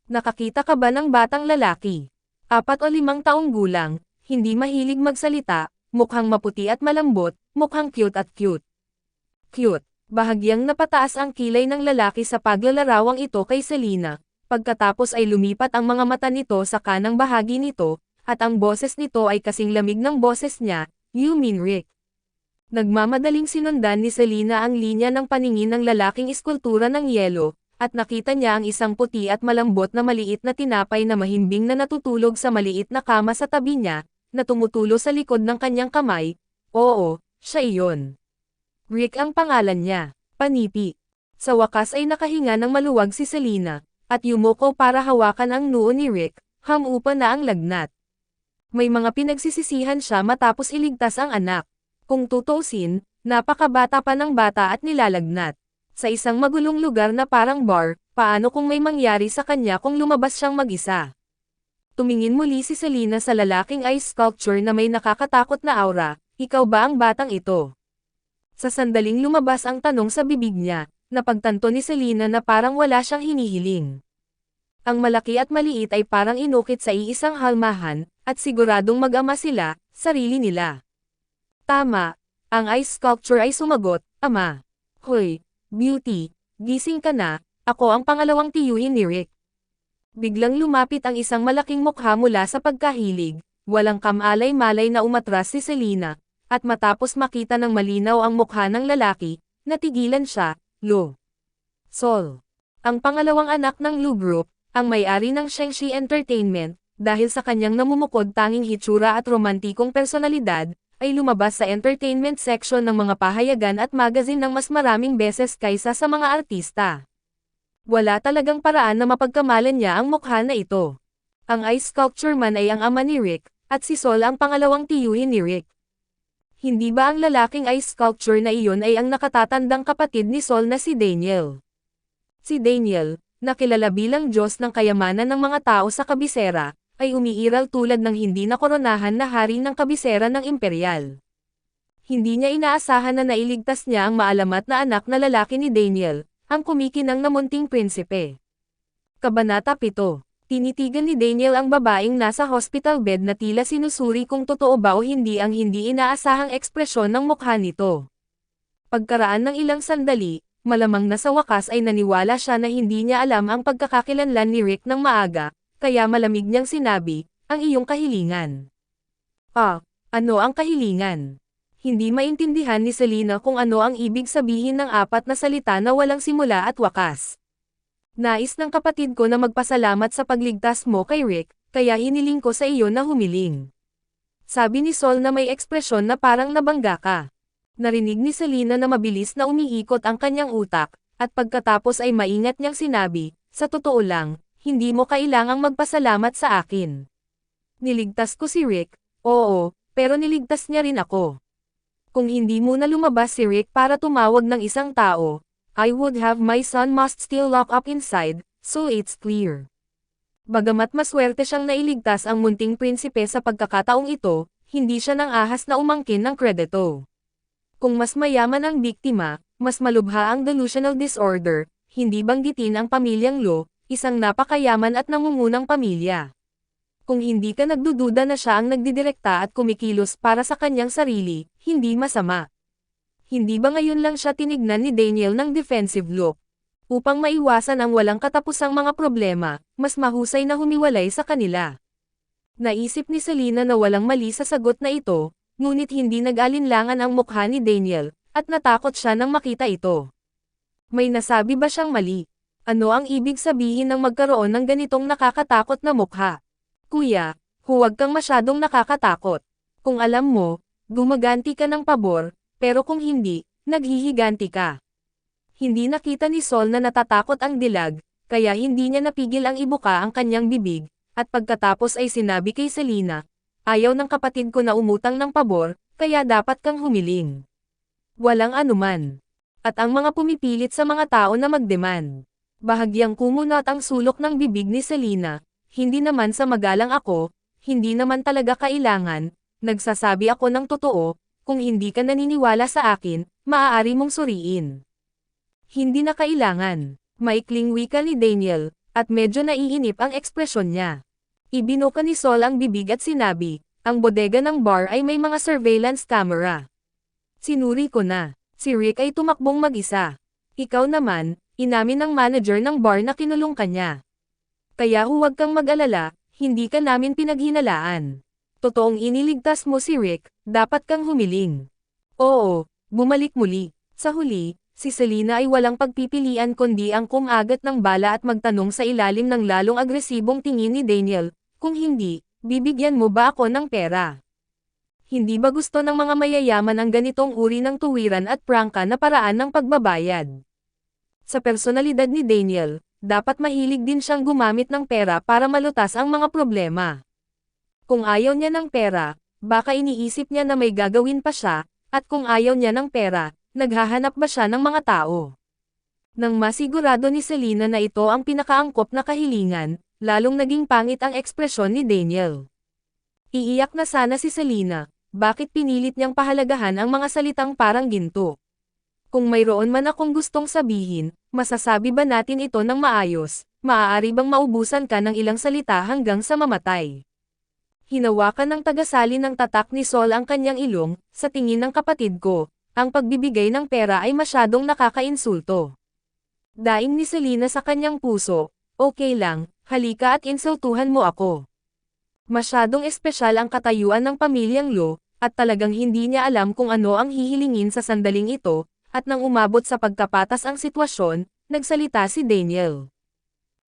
Nakakita ka ba ng batang lalaki? 4 o 5 taong gulang, hindi mahilig magsalita, mukhang maputi at malambot, mukhang cute at cute. Cute. Bahagyang napataas ang kilay ng lalaki sa paglalarawang ito kay Selena, pagkatapos ay lumipat ang mga mata nito sa kanang bahagi nito, at ang boses nito ay kasing lamig ng boses niya, "You mean Rick?" Nagmamadaling sinundan ni Selena ang linya ng paningin ng lalaking iskultura ng yelo, at nakita niya ang isang puti at malambot na maliit na tinapay na mahimbing na natutulog sa maliit na kama sa tabi niya, na tumutulo sa likod ng kanyang kamay. Oo, siya iyon. Rick ang pangalan niya, panipi. Sa wakas ay nakahinga ng maluwag si Selena, at yumuko para hawakan ang noo ni Rick, hamupa na ang lagnat. May mga pinagsisisihan siya matapos iligtas ang anak. Kung tutuusin, napakabata pa ng bata at nilalagnat. Sa isang magulong lugar na parang bar, paano kung may mangyari sa kanya kung lumabas siyang mag-isa? Tumingin muli si Selena sa lalaking ice sculpture na may nakakatakot na aura, "Ikaw ba ang batang ito?" Sa sandaling lumabas ang tanong sa bibig niya, napagtanto ni Selena na parang wala siyang hinihiling. Ang malaki at maliit ay parang inukit sa iisang halmahan, at siguradong mag-ama sila, sarili nila. Tama, ang ice sculpture ay sumagot, "Ama." "Hoy, Beauty, gising ka na, ako ang pangalawang tiyuhin ni Rick." Biglang lumapit ang isang malaking mukha mula sa pagkahilig, walang kamalay-malay na umatras si Selena, at matapos makita ng malinaw ang mukha ng lalaki, natigilan siya. Lu Sol, ang pangalawang anak ng Lu Group, ang may-ari ng Shengshi Entertainment, dahil sa kanyang namumukod tanging hitsura at romantikong personalidad, ay lumabas sa entertainment section ng mga pahayagan at magazine ng mas maraming beses kaysa sa mga artista. Wala talagang paraan na mapagkamalan niya ang mukha na ito. Ang ice sculpture man ay ang ama ni Rick, at si Sol ang pangalawang tiyuhin ni Rick. Hindi ba ang lalaking ice sculpture na iyon ay ang nakatatandang kapatid ni Sol na si Daniel? Si Daniel, na kilala bilang Diyos ng kayamanan ng mga tao sa kabisera, ay umiiral tulad ng hindi nakoronahan na hari ng kabisera ng imperial. Hindi niya inaasahan na nailigtas niya ang maalamat na anak na lalaki ni Daniel, ang kumikinang na munting prinsipe. Kabanata 7. Tinitigan ni Daniel ang babaeng nasa hospital bed na tila sinusuri kung totoo ba o hindi ang hindi inaasahang ekspresyon ng mukha nito. Pagkaraan ng ilang sandali, malamang na sa wakas ay naniwala siya na hindi niya alam ang pagkakakilanlan ni Rick ng maaga, kaya malamig niyang sinabi, "Ang iyong kahilingan." "Ah, ano ang kahilingan?" Hindi maintindihan ni Selena kung ano ang ibig sabihin ng 4 na salita na walang simula at wakas. "Nais ng kapatid ko na magpasalamat sa pagligtas mo kay Rick, kaya hiniling ko sa iyo na humiling." Sabi ni Sol na may ekspresyon na parang nabangga ka. Narinig ni Selena na mabilis na umiikot ang kanyang utak, at pagkatapos ay maingat niyang sinabi, "Sa totoo lang, hindi mo kailangang magpasalamat sa akin. Niligtas ko si Rick, oo, pero niligtas niya rin ako. Kung hindi muna lumabas si Rick para tumawag ng isang tao, I would have my son must still lock up inside, so it's clear." Bagamat maswerte siyang nailigtas ang munting prinsipe sa pagkakataong ito, hindi siya nang ahas na umangkin ng kredito. Kung mas mayaman ang biktima, mas malubha ang delusional disorder, hindi banggitin ang pamilyang Lo, isang napakayaman at nangungunang pamilya. Kung hindi ka nagdududa na siya ang nagdidirekta at kumikilos para sa kanyang sarili, hindi masama. Hindi ba ngayon lang siya tinignan ni Daniel ng defensive look? Upang maiwasan ang walang katapusang mga problema, mas mahusay na humiwalay sa kanila. Naisip ni Selena na walang mali sa sagot na ito, ngunit hindi nag-alinlangan ang mukha ni Daniel, at natakot siya nang makita ito. May nasabi ba siyang mali? Ano ang ibig sabihin ng magkaroon ng ganitong nakakatakot na mukha? Kuya, huwag kang masyadong nakakatakot. Kung alam mo, gumaganti ka ng pabor, pero kung hindi, naghihiganti ka. Hindi nakita ni Sol na natatakot ang dilag, kaya hindi niya napigil ang ibuka ang kanyang bibig, at pagkatapos ay sinabi kay Selena, ayaw ng kapatid ko na umutang ng pabor, kaya dapat kang humiling. Walang anuman. At ang mga pumipilit sa mga tao na magdemand. Bahagyang kumunot ang sulok ng bibig ni Selena, hindi naman sa magalang ako, hindi naman talaga kailangan, nagsasabi ako ng totoo, kung hindi ka naniniwala sa akin, maaari mong suriin. Hindi na kailangan. Maikling wika ni Daniel, at medyo naiinip ang ekspresyon niya. Ibinuka ni Sol ang bibig at sinabi, ang bodega ng bar ay may mga surveillance camera. Sinuri ko na. Si Rick ay tumakbong mag-isa. Ikaw naman, inamin ng manager ng bar na kinulong ka niya. Kaya huwag kang mag-alala, hindi ka namin pinaghinalaan. Totoong iniligtas mo si Rick, dapat kang humiling. Oo, bumalik muli. Sa huli, si Selena ay walang pagpipilian kundi ang kumagat ng bala at magtanong sa ilalim ng lalong agresibong tingin ni Daniel, kung hindi, bibigyan mo ba ako ng pera? Hindi ba gusto ng mga mayayaman ang ganitong uri ng tuwiran at prangka na paraan ng pagbabayad? Sa personalidad ni Daniel, dapat mahilig din siyang gumamit ng pera para malutas ang mga problema. Kung ayaw niya ng pera, baka iniisip niya na may gagawin pa siya, at kung ayaw niya ng pera, naghahanap ba siya ng mga tao? Nang masigurado ni Selena na ito ang pinakaangkop na kahilingan, lalong naging pangit ang ekspresyon ni Daniel. Iiyak na sana si Selena, bakit pinilit niyang pahalagahan ang mga salitang parang ginto? Kung mayroon man akong gustong sabihin, masasabi ba natin ito ng maayos, maaari bang maubusan ka ng ilang salita hanggang sa mamatay? Hinawakan ng tagasali ng tatak ni Sol ang kanyang ilong, sa tingin ng kapatid ko, ang pagbibigay ng pera ay masyadong nakakainsulto. Daing ni Selena sa kanyang puso, okay lang, halika at insultuhan mo ako. Masyadong espesyal ang katayuan ng pamilyang Lo, at talagang hindi niya alam kung ano ang hihilingin sa sandaling ito, at nang umabot sa pagkapatas ang sitwasyon, nagsalita si Daniel.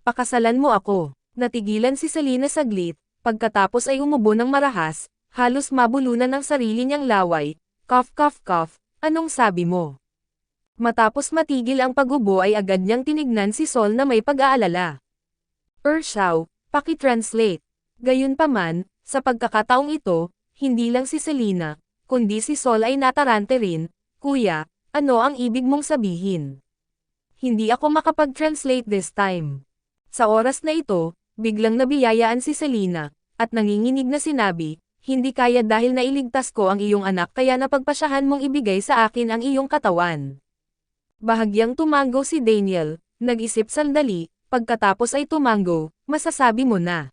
Pakasalan mo ako. Natigilan si Selena saglit, pagkatapos ay umubo ng marahas, halos mabulunan ng sarili niyang laway, cough cough cough, anong sabi mo? Matapos matigil ang pagubo ay agad niyang tinignan si Sol na may pag-aalala. Xiao, paki-translate. Gayunpaman, sa pagkakataong ito, hindi lang si Selena, kundi si Sol ay natarante rin, Kuya, ano ang ibig mong sabihin? Hindi ako makapag-translate this time. Sa oras na ito, biglang nabiyayaan si Selena, at nanginginig na sinabi, hindi kaya dahil nailigtas ko ang iyong anak kaya napagpasyahan mong ibigay sa akin ang iyong katawan. Bahagyang tumango si Daniel, nag-isip sandali, pagkatapos ay tumango, masasabi mo na.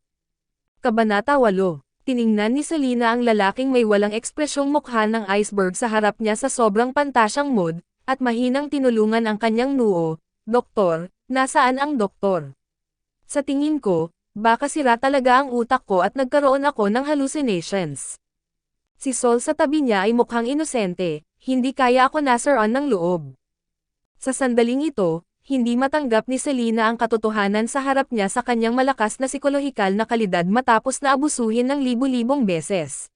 Kabanata 8. Tiningnan ni Selena ang lalaking may walang ekspresyong mukha ng iceberg sa harap niya sa sobrang pantasyang mood, at mahinang tinulungan ang kanyang noo, Doktor, nasaan ang doktor? Sa tingin ko, baka sira talaga ang utak ko at nagkaroon ako ng hallucinations. Si Sol sa tabi niya ay mukhang inosente, hindi kaya ako nasaran ng loob. Sa sandaling ito, hindi matanggap ni Selena ang katotohanan sa harap niya sa kanyang malakas na psikolohikal na kalidad matapos na abusuhin ng libu-libong beses.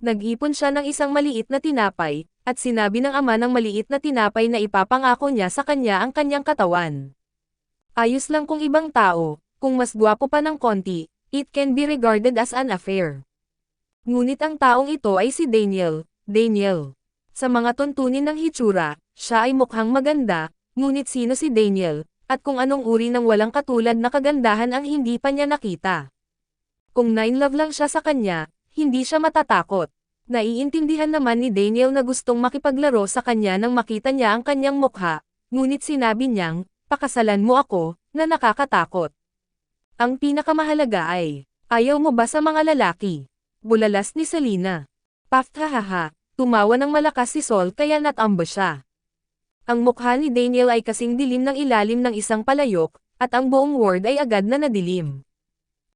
Nag-ipon siya ng isang maliit na tinapay, at sinabi ng ama ng maliit na tinapay na ipapangako niya sa kanya ang kanyang katawan. Ayos lang kung ibang tao, kung mas gwapo pa ng konti, it can be regarded as an affair. Ngunit ang taong ito ay si Daniel. Sa mga tuntunin ng hitsura, siya ay mukhang maganda, ngunit sino si Daniel, at kung anong uri ng walang katulad na kagandahan ang hindi pa niya nakita. Kung 9 love lang siya sa kanya, hindi siya matatakot. Naiintindihan naman ni Daniel na gustong makipaglaro sa kanya nang makita niya ang kanyang mukha, ngunit sinabi niyang, pakasalan mo ako, na nakakatakot. Ang pinakamahalaga ay, ayaw mo ba sa mga lalaki? Bulalas ni Selena. Paftahaha, tumawa ng malakas si Sol kaya natamba siya. Ang mukha ni Daniel ay kasing dilim ng ilalim ng isang palayok, at ang buong ward ay agad na nadilim.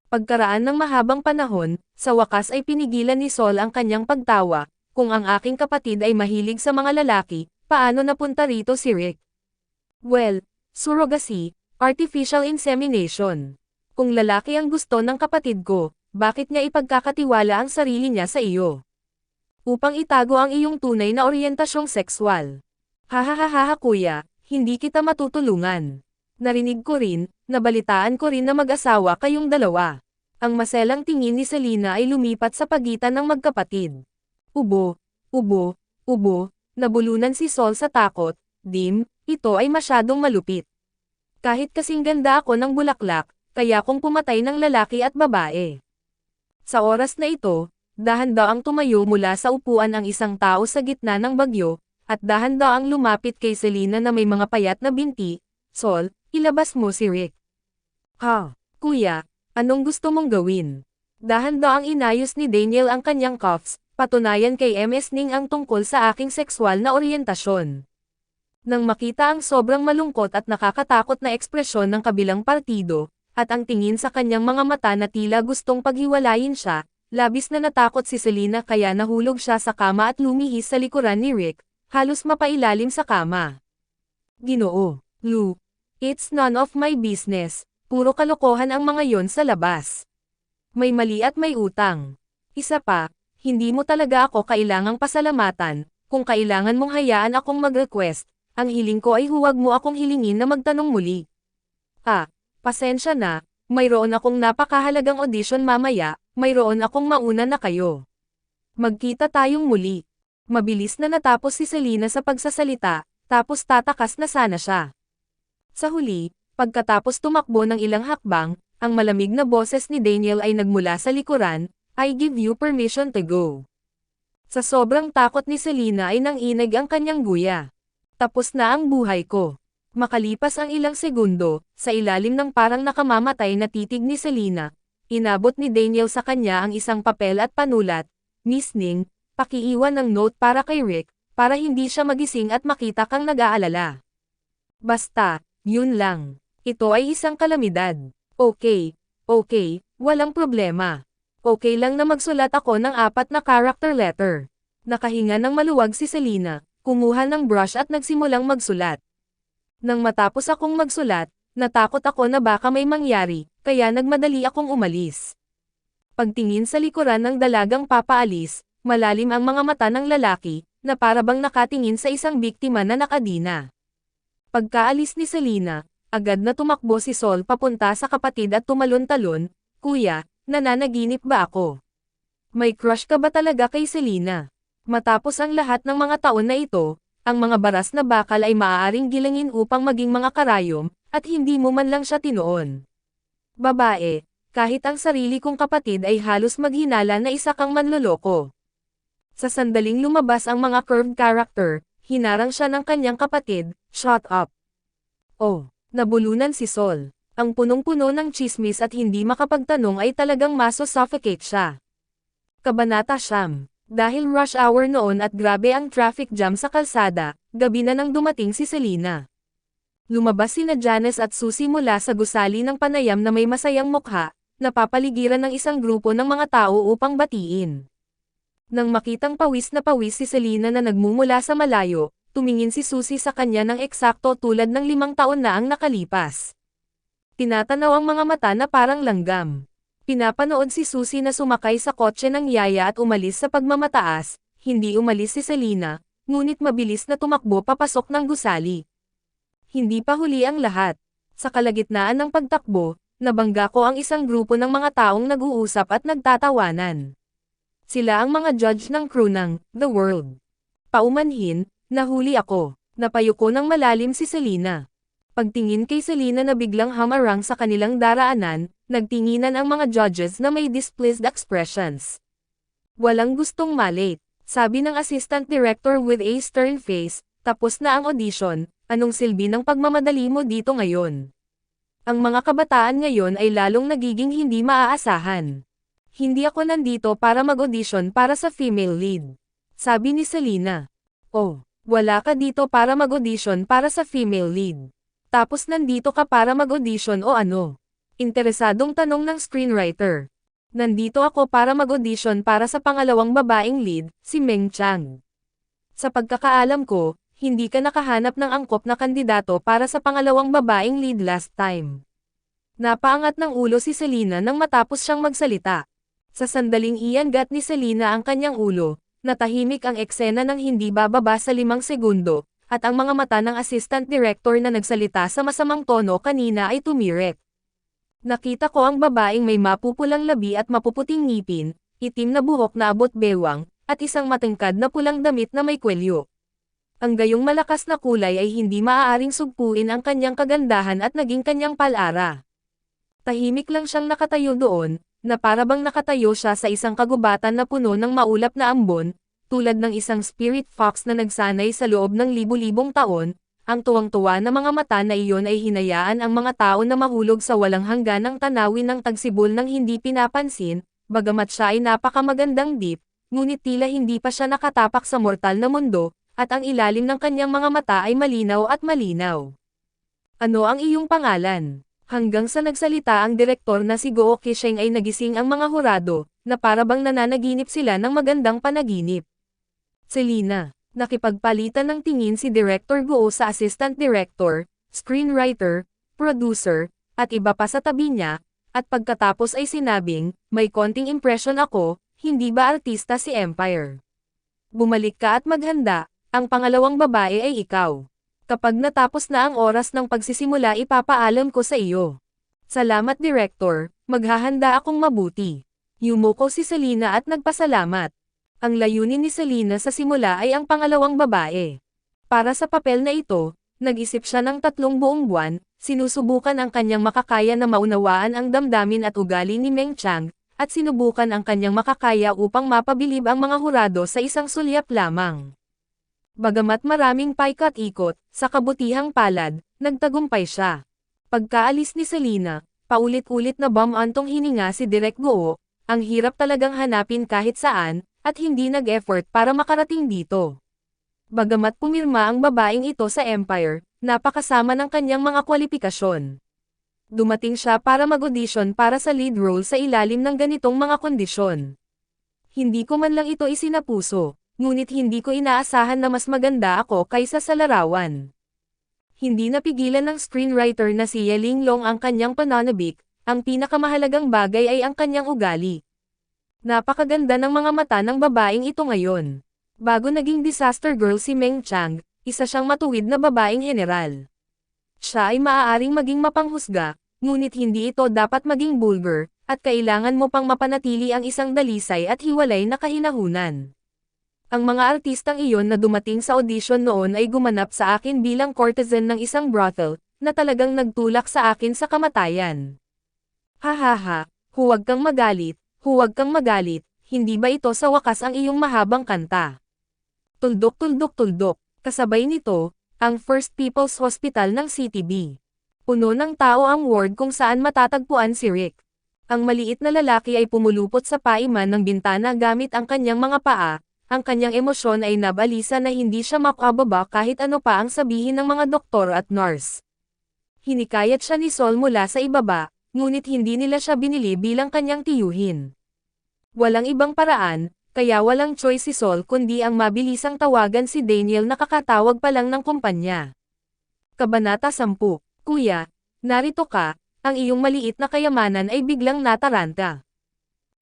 Pagkaraan ng mahabang panahon, sa wakas ay pinigilan ni Sol ang kanyang pagtawa. Kung ang aking kapatid ay mahilig sa mga lalaki, paano napunta rito si Rick? Well, surrogacy, artificial insemination. Kung lalaki ang gusto ng kapatid ko, bakit niya ipagkakatiwala ang sarili niya sa iyo? Upang itago ang iyong tunay na oryentasyong sexual. Hahaha kuya, hindi kita matutulungan. Narinig ko rin, nabalitaan ko rin na mag-asawa kayong dalawa. Ang maselang tingin ni Selena ay lumipat sa pagitan ng magkapatid. Ubo, nabulunan si Sol sa takot, Dim, ito ay masyadong malupit. Kahit kasing ganda ako ng bulaklak, kaya kung pumatay ng lalaki at babae. Sa oras na ito, dahan-daang tumayo mula sa upuan ang isang tao sa gitna ng bagyo, at dahan-daang lumapit kay Selena na may mga payat na binti, Sol, ilabas mo si Rick. Ha, kuya, anong gusto mong gawin? Dahan-daang inayos ni Daniel ang kanyang cuffs, patunayan kay MS Ning ang tungkol sa aking sexual na oryentasyon. Nang makita ang sobrang malungkot at nakakatakot na ekspresyon ng kabilang partido, at ang tingin sa kanyang mga mata na tila gustong paghiwalayin siya, labis na natakot si Selena kaya nahulog siya sa kama at lumihis sa likuran ni Rick, halos mapailalim sa kama. Ginoo, Lou, it's none of my business, puro kalokohan ang mga yon sa labas. May mali at may utang. Isa pa, hindi mo talaga ako kailangang pasalamatan, kung kailangan mong hayaan akong mag-request, ang hiling ko ay huwag mo akong hilingin na magtanong muli. Pasensya na, mayroon akong napakahalagang audition mamaya, mayroon akong mauna na kayo. Magkita tayong muli. Mabilis na natapos si Selena sa pagsasalita, tapos tatakas na sana siya. Sa huli, pagkatapos tumakbo ng ilang hakbang, ang malamig na boses ni Daniel ay nagmula sa likuran, I give you permission to go. Sa sobrang takot ni Selena ay nanginig ang kanyang guya. Tapos na ang buhay ko. Makalipas ang ilang segundo, sa ilalim ng parang nakamamatay na titig ni Selena, inabot ni Daniel sa kanya ang isang papel at panulat, Miss Ning, pakiiwan ng note para kay Rick, para hindi siya magising at makita kang nag-aalala. Basta, yun lang. Ito ay isang kalamidad. Okay, walang problema. Okay lang na magsulat ako ng 4 na character letter. Nakahinga ng maluwag si Selena, kumuha ng brush at nagsimulang magsulat. Nang matapos akong magsulat, natakot ako na baka may mangyari, kaya nagmadali akong umalis. Pagtingin sa likuran ng dalagang papaalis, malalim ang mga mata ng lalaki, na parabang nakatingin sa isang biktima na nakadina. Pagkaalis ni Selena, agad na tumakbo si Sol papunta sa kapatid at tumalon-talon, Kuya, nananaginip ba ako? May crush ka ba talaga kay Selena? Matapos ang lahat ng mga taon na ito, ang mga baras na bakal ay maaaring gilangin upang maging mga karayom, at hindi mo man lang siya tinuon. Babae, kahit ang sarili kong kapatid ay halos maghinala na isa kang manloloko. Sa sandaling lumabas ang mga curved character, hinarang siya ng kanyang kapatid, shut up. Oh, nabulunan si Sol. Ang punong-puno ng chismis at hindi makapagtanong ay talagang maso-suffocate siya. Kabanata Siyam. Dahil rush hour noon at grabe ang traffic jam sa kalsada, gabi na nang dumating si Selena. Lumabas sina Janice at Susie mula sa gusali ng panayam na may masayang mukha, napapaligiran ng isang grupo ng mga tao upang batiin. Nang makitang pawis na pawis si Selena na nagmumula sa malayo, tumingin si Susie sa kanya ng eksakto tulad ng 5 taon na ang nakalipas. Tinatanaw ang mga mata na parang langgam. Pinapanood si Susie na sumakay sa kotse ng yaya at umalis sa pagmamataas, hindi umalis si Selena, ngunit mabilis na tumakbo papasok ng gusali. Hindi pa huli ang lahat. Sa kalagitnaan ng pagtakbo, nabangga ko ang isang grupo ng mga taong nag-uusap at nagtatawanan. Sila ang mga judge ng crew ng The World. Paumanhin, nahuli ako. Napayuko ng malalim si Selena. Pagtingin kay Selena na biglang hamarang sa kanilang daraanan, nagtinginan ang mga judges na may displeased expressions. Walang gustong malate, sabi ng assistant director with a stern face, tapos na ang audition, anong silbi ng pagmamadali mo dito ngayon? Ang mga kabataan ngayon ay lalong nagiging hindi maaasahan. Hindi ako nandito para mag-audition para sa female lead, sabi ni Selena. Oh, wala ka dito para mag-audition para sa female lead. Tapos nandito ka para mag-audition o ano? Interesadong tanong ng screenwriter. Nandito ako para mag-audition para sa pangalawang babaeng lead, si Meng Chang. Sa pagkakaalam ko, hindi ka nakahanap ng angkop na kandidato para sa pangalawang babaeng lead last time. Napaangat ng ulo si Selena nang matapos siyang magsalita. Sa sandaling iyangat ni Selena ang kanyang ulo, natahimik ang eksena ng hindi bababa sa 5 segundo, at ang mga mata ng assistant director na nagsalita sa masamang tono kanina ay tumirek. Nakita ko ang babaeng may mapupulang labi at mapuputing ngipin, itim na buhok na abot bewang, at isang matangkad na pulang damit na may kwelyo. Ang gayong malakas na kulay ay hindi maaaring sugpuin ang kanyang kagandahan at naging kanyang palara. Tahimik lang siyang nakatayo doon, na parabang nakatayo siya sa isang kagubatan na puno ng maulap na ambon, tulad ng isang spirit fox na nagsanay sa loob ng libu-libong taon. Ang tuwang-tuwa na mga mata na iyon ay hinayaan ang mga tao na mahulog sa walang hangganang tanawin ng tagsibol ng hindi pinapansin, bagamat siya ay napakamagandang deep, ngunit tila hindi pa siya nakatapak sa mortal na mundo, at ang ilalim ng kanyang mga mata ay malinaw at malinaw. Ano ang iyong pangalan? Hanggang sa nagsalita ang direktor na si Goo Kisheng ay nagising ang mga hurado, na parabang nananaginip sila ng magandang panaginip. Selena. Nakipagpalitan ng tingin si Director Goo sa assistant director, screenwriter, producer, at iba pa sa tabi niya, at pagkatapos ay sinabing, may konting impression ako, hindi ba artista si Empire? Bumalik ka at maghanda, ang pangalawang babae ay ikaw. Kapag natapos na ang oras ng pagsisimula ipapaalam ko sa iyo. Salamat Director, maghahanda akong mabuti. Yumuko si Selena at nagpasalamat. Ang layunin ni Selena sa simula ay ang pangalawang babae. Para sa papel na ito, nag-isip siya ng 3 buong buwan, sinusubukan ang kanyang makakaya na maunawaan ang damdamin at ugali ni Meng Chang, at sinubukan ang kanyang makakaya upang mapabilib ang mga hurado sa isang sulyap lamang. Bagamat maraming paikat-ikot, sa kabutihang palad, nagtagumpay siya. Pagkaalis ni Selena, paulit-ulit na bumantong hininga si Direk Goo, ang hirap talagang hanapin kahit saan, at hindi nag-effort para makarating dito. Bagamat pumirma ang babaeng ito sa Empire, napakasama ng kanyang mga kwalifikasyon. Dumating siya para mag-audition para sa lead role sa ilalim ng ganitong mga kondisyon. Hindi ko man lang ito isinapuso, ngunit hindi ko inaasahan na mas maganda ako kaysa sa larawan. Hindi napigilan ng screenwriter na si Ye Linglong ang kanyang pananabik, ang pinakamahalagang bagay ay ang kanyang ugali. Napakaganda ng mga mata ng babaeng ito ngayon. Bago naging disaster girl si Meng Chang, isa siyang matuwid na babaeng general. Siya ay maaaring maging mapanghusga, ngunit hindi ito dapat maging vulgar, at kailangan mo pang mapanatili ang isang dalisay at hiwalay na kahinahunan. Ang mga artistang iyon na dumating sa audition noon ay gumanap sa akin bilang courtesan ng isang brothel, na talagang nagtulak sa akin sa kamatayan. Hahaha, huwag kang magalit. Huwag kang magalit, hindi ba ito sa wakas ang iyong mahabang kanta? Tuldok-tuldok-tuldok, kasabay nito, ang First People's Hospital ng CTB. Puno ng tao ang ward kung saan matatagpuan si Rick. Ang maliit na lalaki ay pumulupot sa paiman ng bintana gamit ang kanyang mga paa, ang kanyang emosyon ay nabalisa na hindi siya makababa kahit ano pa ang sabihin ng mga doktor at nurse. Hinikayat siya ni Sol mula sa ibaba, ngunit hindi nila siya binili bilang kanyang tiyuhin. Walang ibang paraan, kaya walang choice si Sol kundi ang mabilisang tawagan si Daniel na kakatawag pa lang ng kumpanya. Kabanata 10, Kuya, narito ka, ang iyong maliit na kayamanan ay biglang nataranta.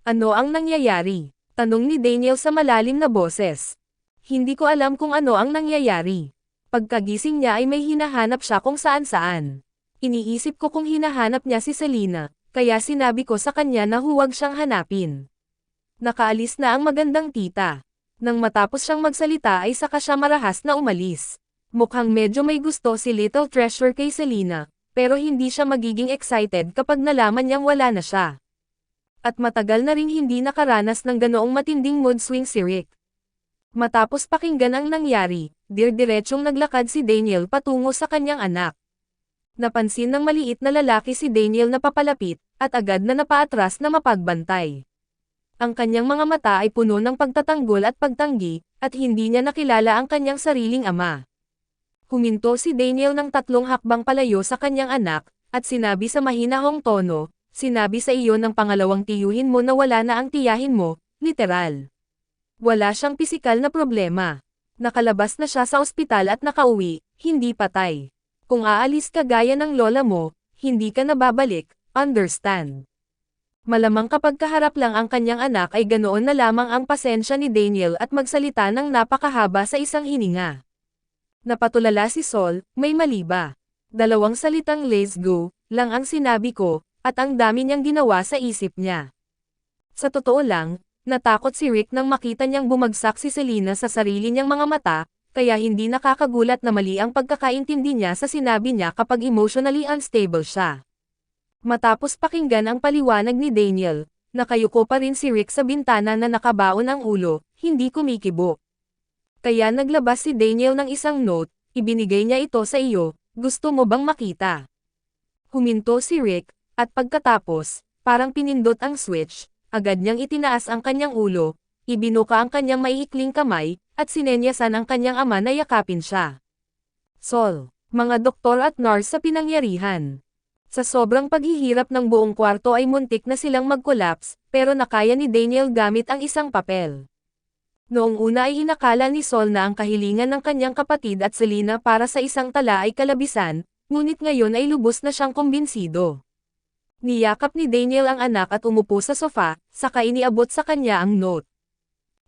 Ano ang nangyayari? Tanong ni Daniel sa malalim na boses. Hindi ko alam kung ano ang nangyayari. Pagkagising niya ay may hinahanap siya kung saan-saan. Iniisip ko kung hinahanap niya si Selena, kaya sinabi ko sa kanya na huwag siyang hanapin. Nakaalis na ang magandang tita. Nang matapos siyang magsalita ay saka siya marahas na umalis. Mukhang medyo may gusto si Little Treasure kay Selena, pero hindi siya magiging excited kapag nalaman niyang wala na siya. At matagal na ring hindi nakaranas ng ganoong matinding mood swing si Rick. Matapos pakinggan ang nangyari, dirdiretsong naglakad si Daniel patungo sa kanyang anak. Napansin ng maliit na lalaki si Daniel na papalapit, at agad na napaatras na mapagbantay. Ang kanyang mga mata ay puno ng pagtatanggol at pagtanggi, at hindi niya nakilala ang kanyang sariling ama. Huminto si Daniel ng 3 hakbang palayo sa kanyang anak, at sinabi sa mahinahong tono, "Sinabi sa iyo ng pangalawang tiyuhin mo na wala na ang tiyahin mo," literal. Wala siyang pisikal na problema. Nakalabas na siya sa ospital at nakauwi, hindi patay. Kung aalis ka gaya ng lola mo, hindi ka na babalik, understand? Malamang kapag kaharap lang ang kanyang anak ay ganoon na lamang ang pasensya ni Daniel at magsalita ng napakahaba sa isang hininga. Napatulala si Sol, "May mali ba? 2 salitang let's go, lang ang sinabi ko, at ang dami niyang ginawa sa isip niya." Sa totoo lang, natakot si Rick nang makita niyang bumagsak si Selena sa sarili niyang mga mata, kaya hindi nakakagulat na mali ang pagkakaintindi niya sa sinabi niya kapag emotionally unstable siya. Matapos pakinggan ang paliwanag ni Daniel, nakayuko pa rin si Rick sa bintana na nakabaon ang ulo, hindi kumikibo. Kaya naglabas si Daniel ng isang note, "Ibinigay niya ito sa iyo, gusto mo bang makita?" Huminto si Rick, at pagkatapos, parang pinindot ang switch, agad niyang itinaas ang kanyang ulo, ibinuka ang kanyang maiikling kamay, at sinenyasan ang kanyang ama na yakapin siya. Sol, mga doktor at nurse sa pinangyarihan. Sa sobrang paghihirap ng buong kwarto ay muntik na silang mag-collapse, pero nakaya ni Daniel gamit ang isang papel. Noong una ay inakala ni Sol na ang kahilingan ng kanyang kapatid at Selena para sa isang tala ay kalabisan, ngunit ngayon ay lubos na siyang kumbinsido. Niyakap ni Daniel ang anak at umupo sa sofa, saka iniabot sa kanya ang note.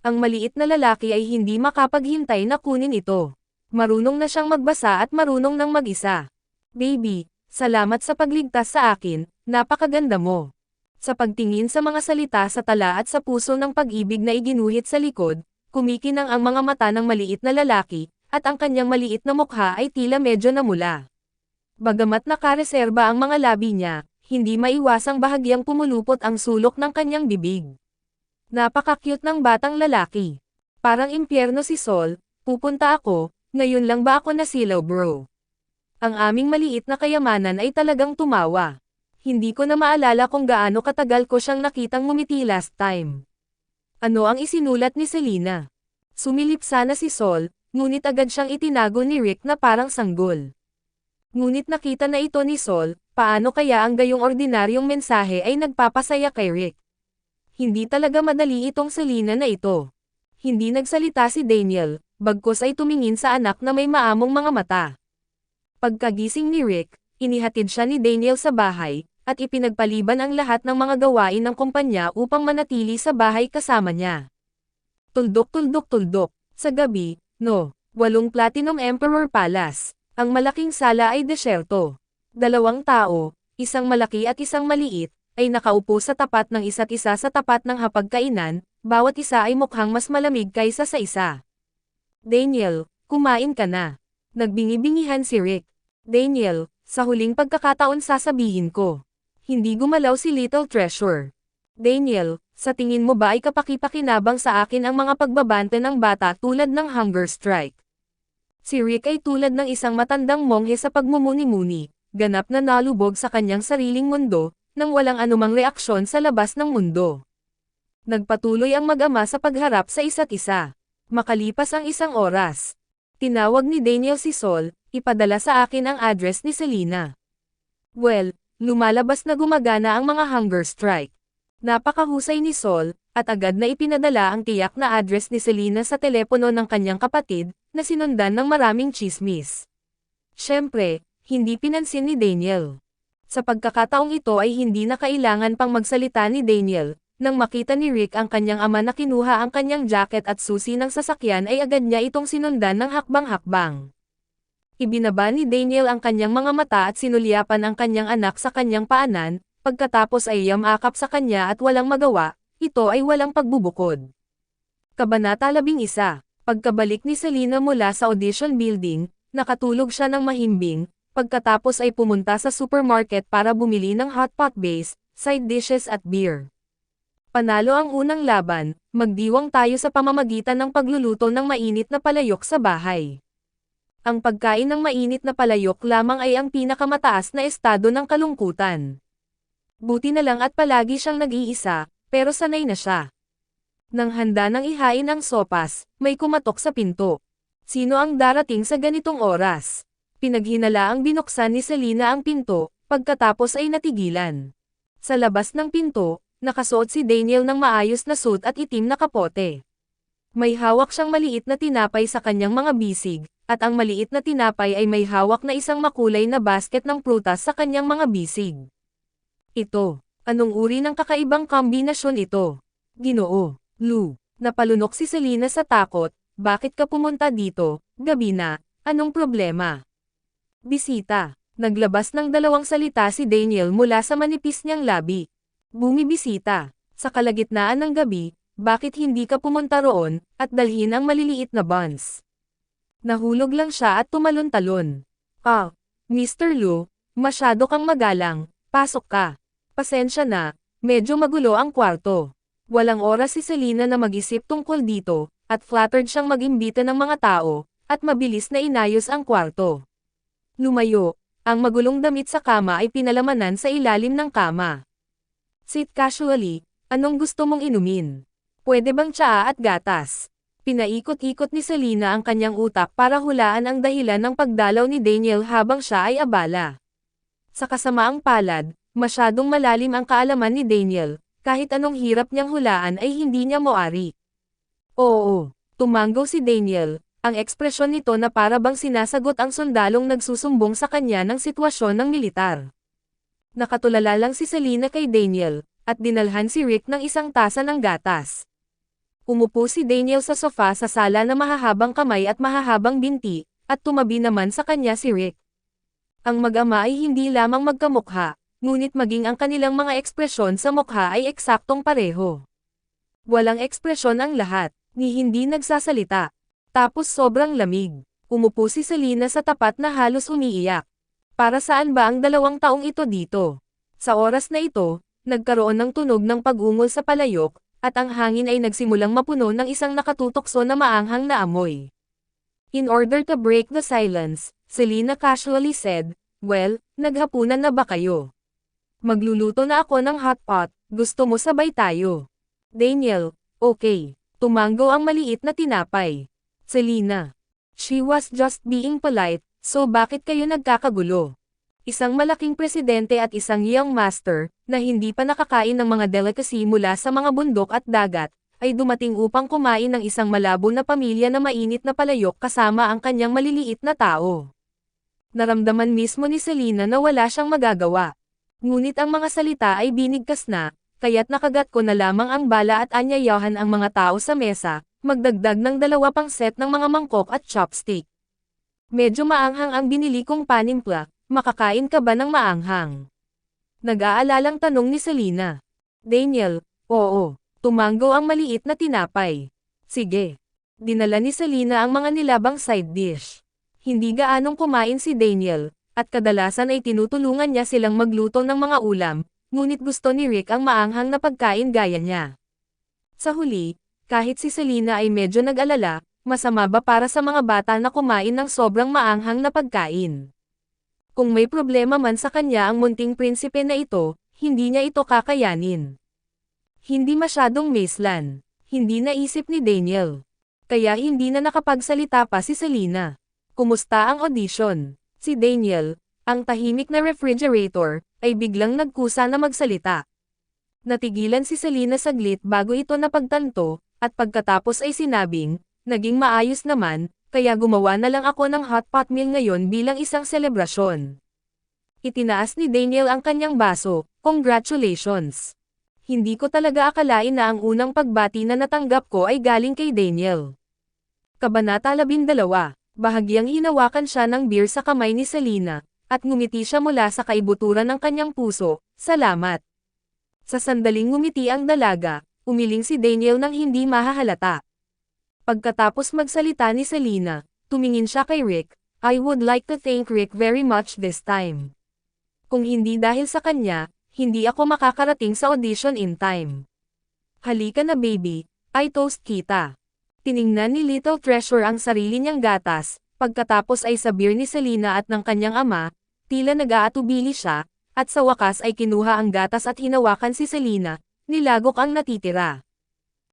Ang maliit na lalaki ay hindi makapaghintay na kunin ito. Marunong na siyang magbasa at marunong nang mag-isa. "Baby, salamat sa pagligtas sa akin, napakaganda mo." Sa pagtingin sa mga salita sa tala at sa puso ng pag-ibig na iginuhit sa likod, kumikinang ang mga mata ng maliit na lalaki, at ang kanyang maliit na mukha ay tila medyo namula. Bagamat nakareserba ang mga labi niya, hindi maiwasang bahagyang pumulupot ang sulok ng kanyang bibig. Napaka-cute ng batang lalaki. Parang impyerno si Sol, "Pupunta ako, ngayon lang ba ako nasilaw bro?" Ang aming maliit na kayamanan ay talagang tumawa. "Hindi ko na maalala kung gaano katagal ko siyang nakitang ngumiti last time." Ano ang isinulat ni Selena? Sumilip sana si Sol, ngunit agad siyang itinago ni Rick na parang sanggol. Ngunit nakita na ito ni Sol, paano kaya ang gayong ordinaryong mensahe ay nagpapasaya kay Rick? Hindi talaga madali itong Selena na ito. Hindi nagsalita si Daniel, bagkus ay tumingin sa anak na may maamong mga mata. Pagkagising ni Rick, inihatid siya ni Daniel sa bahay, at ipinagpaliban ang lahat ng mga gawain ng kumpanya upang manatili sa bahay kasama niya. Tuldok-tuldok-tuldok, sa gabi, 8 Platinum Emperor Palace. Ang malaking sala ay desyerto. 2 tao, isang malaki at isang maliit, ay nakaupo sa tapat ng isa't isa sa tapat ng hapagkainan, bawat isa ay mukhang mas malamig kaysa sa isa. "Daniel, kumain ka na." Nagbingi-bingihan si Rick. "Daniel, sa huling pagkakataon sasabihin ko." Hindi gumalaw si Little Treasure. "Daniel, sa tingin mo ba ay kapaki-pakinabang sa akin ang mga pagbabante ng bata tulad ng hunger strike?" Si Rick ay tulad ng isang matandang monghe sa pagmumuni-muni, ganap na nalubog sa kanyang sariling mundo, nang walang anumang reaksyon sa labas ng mundo. Nagpatuloy ang mag-ama sa pagharap sa isa't isa. Makalipas ang 1 oras. Tinawag ni Daniel si Sol, "Ipadala sa akin ang address ni Selena." Well, lumalabas na gumagana ang mga hunger strike. Napakahusay ni Sol, at agad na ipinadala ang tiyak na address ni Selena sa telepono ng kanyang kapatid, na sinundan ng maraming chismis. Siyempre, hindi pinansin ni Daniel. Sa pagkakataong ito ay hindi na kailangan pang magsalita ni Daniel. Nang makita ni Rick ang kanyang ama na kinuha ang kanyang jacket at susi ng sasakyan ay agad niya itong sinundan ng hakbang-hakbang. Ibinaba ni Daniel ang kanyang mga mata at sinulyapan ang kanyang anak sa kanyang paanan, pagkatapos ay yamakap sa kanya at walang magawa, ito ay walang pagbubukod. Kabanata 11. Pagkabalik ni Selena mula sa audition building, Nakatulog siya ng mahimbing, pagkatapos ay pumunta sa supermarket para bumili ng hot pot base, side dishes at beer. Panalo ang unang laban, magdiwang tayo sa pamamagitan ng pagluluto ng mainit na palayok sa bahay. Ang pagkain ng mainit na palayok lamang ay ang pinakamataas na estado ng kalungkutan. Buti na lang at palagi siyang nag-iisa, pero sanay na siya. Nang handa nang ihain ang sopas, may kumatok sa pinto. Sino ang darating sa ganitong oras? Pinaghinalaang binuksan ni Selena ang pinto, pagkatapos ay natigilan. Sa labas ng pinto, nakasuot si Daniel ng maayos na suit at itim na kapote. May hawak siyang maliit na tinapay sa kanyang mga bisig, at ang maliit na tinapay ay may hawak na isang makulay na basket ng prutas sa kanyang mga bisig. Ito, anong uri ng kakaibang kombinasyon ito? Ginoo, Lou, napalunok si Selena sa takot, bakit ka pumunta dito, gabi na, anong problema? Bisita, naglabas ng dalawang salita si Daniel mula sa manipis niyang labi. Bumibisita, sa kalagitnaan ng gabi, bakit hindi ka pumunta roon, at dalhin ang maliliit na buns? Nahulog lang siya at tumalon-talon. Ah, Mr. Lou, masyado kang magalang, pasok ka. Pasensya na, medyo magulo ang kwarto. Walang oras si Selena na mag-isip tungkol dito, at flattered siyang mag-imbita ng mga tao, at mabilis na inayos ang kwarto. Lumayo, ang magulong damit sa kama ay pinalamanan sa ilalim ng kama. Sit casually, anong gusto mong inumin? Pwede bang tsaa at gatas? Pinaikot-ikot ni Selena ang kanyang utak para hulaan ang dahilan ng pagdalaw ni Daniel habang siya ay abala. Sa kasamaang palad, masyadong malalim ang kaalaman ni Daniel, kahit anong hirap niyang hulaan ay hindi niya moari. Oo, tumanggaw si Daniel, ang ekspresyon nito na para bang sinasagot ang sundalong nagsusumbong sa kanya ng sitwasyon ng militar. Nakatulala lang si Selena kay Daniel, at dinalhan si Rick ng isang tasa ng gatas. Umupo si Daniel sa sofa sa sala na mahahabang kamay at mahahabang binti, at tumabi naman sa kanya si Rick. Ang mag-ama ay hindi lamang magkamukha, ngunit maging ang kanilang mga ekspresyon sa mukha ay eksaktong pareho. Walang ekspresyon ang lahat, ni hindi nagsasalita. Tapos sobrang lamig. Umupo si Selena sa tapat na halos umiiyak. Para saan ba ang 2 taong ito dito? Sa oras na ito, nagkaroon ng tunog ng pag-ungol sa palayok, at ang hangin ay nagsimulang mapuno ng isang nakatutokso na maanghang na amoy. In order to break the silence, Selena casually said, "Well, naghapunan na ba kayo? Magluluto na ako ng hot pot, gusto mo sabay tayo?" Daniel, okay. Tumanggo ang maliit na tinapay. Selena. She was just being polite, so bakit kayo nagkakagulo? Isang malaking presidente at isang young master, na hindi pa nakakain ng mga delicacy mula sa mga bundok at dagat, ay dumating upang kumain ng isang malabo na pamilya na mainit na palayok kasama ang kanyang maliliit na tao. Naramdaman mismo ni Selena na wala siyang magagawa. Ngunit ang mga salita ay binigkas na, kaya't nakagat ko na lamang ang bala at anyayahan ang mga tao sa mesa, magdagdag ng 2 pang set ng mga mangkok at chopstick. Medyo maanghang ang binili kong panimpla, makakain ka ba ng maanghang? Nag-aalalang tanong ni Selena. Daniel, oo, tumanggo ang maliit na tinapay. Sige. Dinala ni Selena ang mga nilabang side dish. Hindi gaanong kumain si Daniel, at kadalasan ay tinutulungan niya silang magluto ng mga ulam, ngunit gusto ni Rick ang maanghang na pagkain gaya niya. Sa huli, kahit si Selena ay medyo nag-alala, masama ba para sa mga bata na kumain ng sobrang maanghang na pagkain? Kung may problema man sa kanya ang munting prinsipe na ito, hindi niya ito kakayanin. Hindi masyadong maislan. Hindi naisip ni Daniel. Kaya hindi na nakapagsalita pa si Selena. Kumusta ang audition? Si Daniel, ang tahimik na refrigerator, ay biglang nagkusa na magsalita. Natigilan si Selena saglit bago ito napagtanto, at pagkatapos ay sinabing, naging maayos naman, kaya gumawa na lang ako ng hot pot meal ngayon bilang isang selebrasyon. Itinaas ni Daniel ang kanyang baso, congratulations. Hindi ko talaga akalain na ang unang pagbati na natanggap ko ay galing kay Daniel. Kabanata 12, bahagyang hinawakan siya ng beer sa kamay ni Selena, at ngumiti siya mula sa kaibuturan ng kanyang puso, salamat. Sa sandaling ngumiti ang dalaga, umiling si Daniel nang hindi mahahalata. Pagkatapos magsalita ni Selena, tumingin siya kay Rick, I would like to thank Rick very much this time. Kung hindi dahil sa kanya, hindi ako makakarating sa audition in time. Halika na baby, I toast kita. Tiningnan ni Little Treasure ang sarili niyang gatas, pagkatapos ay sa beer ni Selena at ng kanyang ama, tila nag-aatubili siya, at sa wakas ay kinuha ang gatas at hinawakan si Selena, nilagok ang natitira.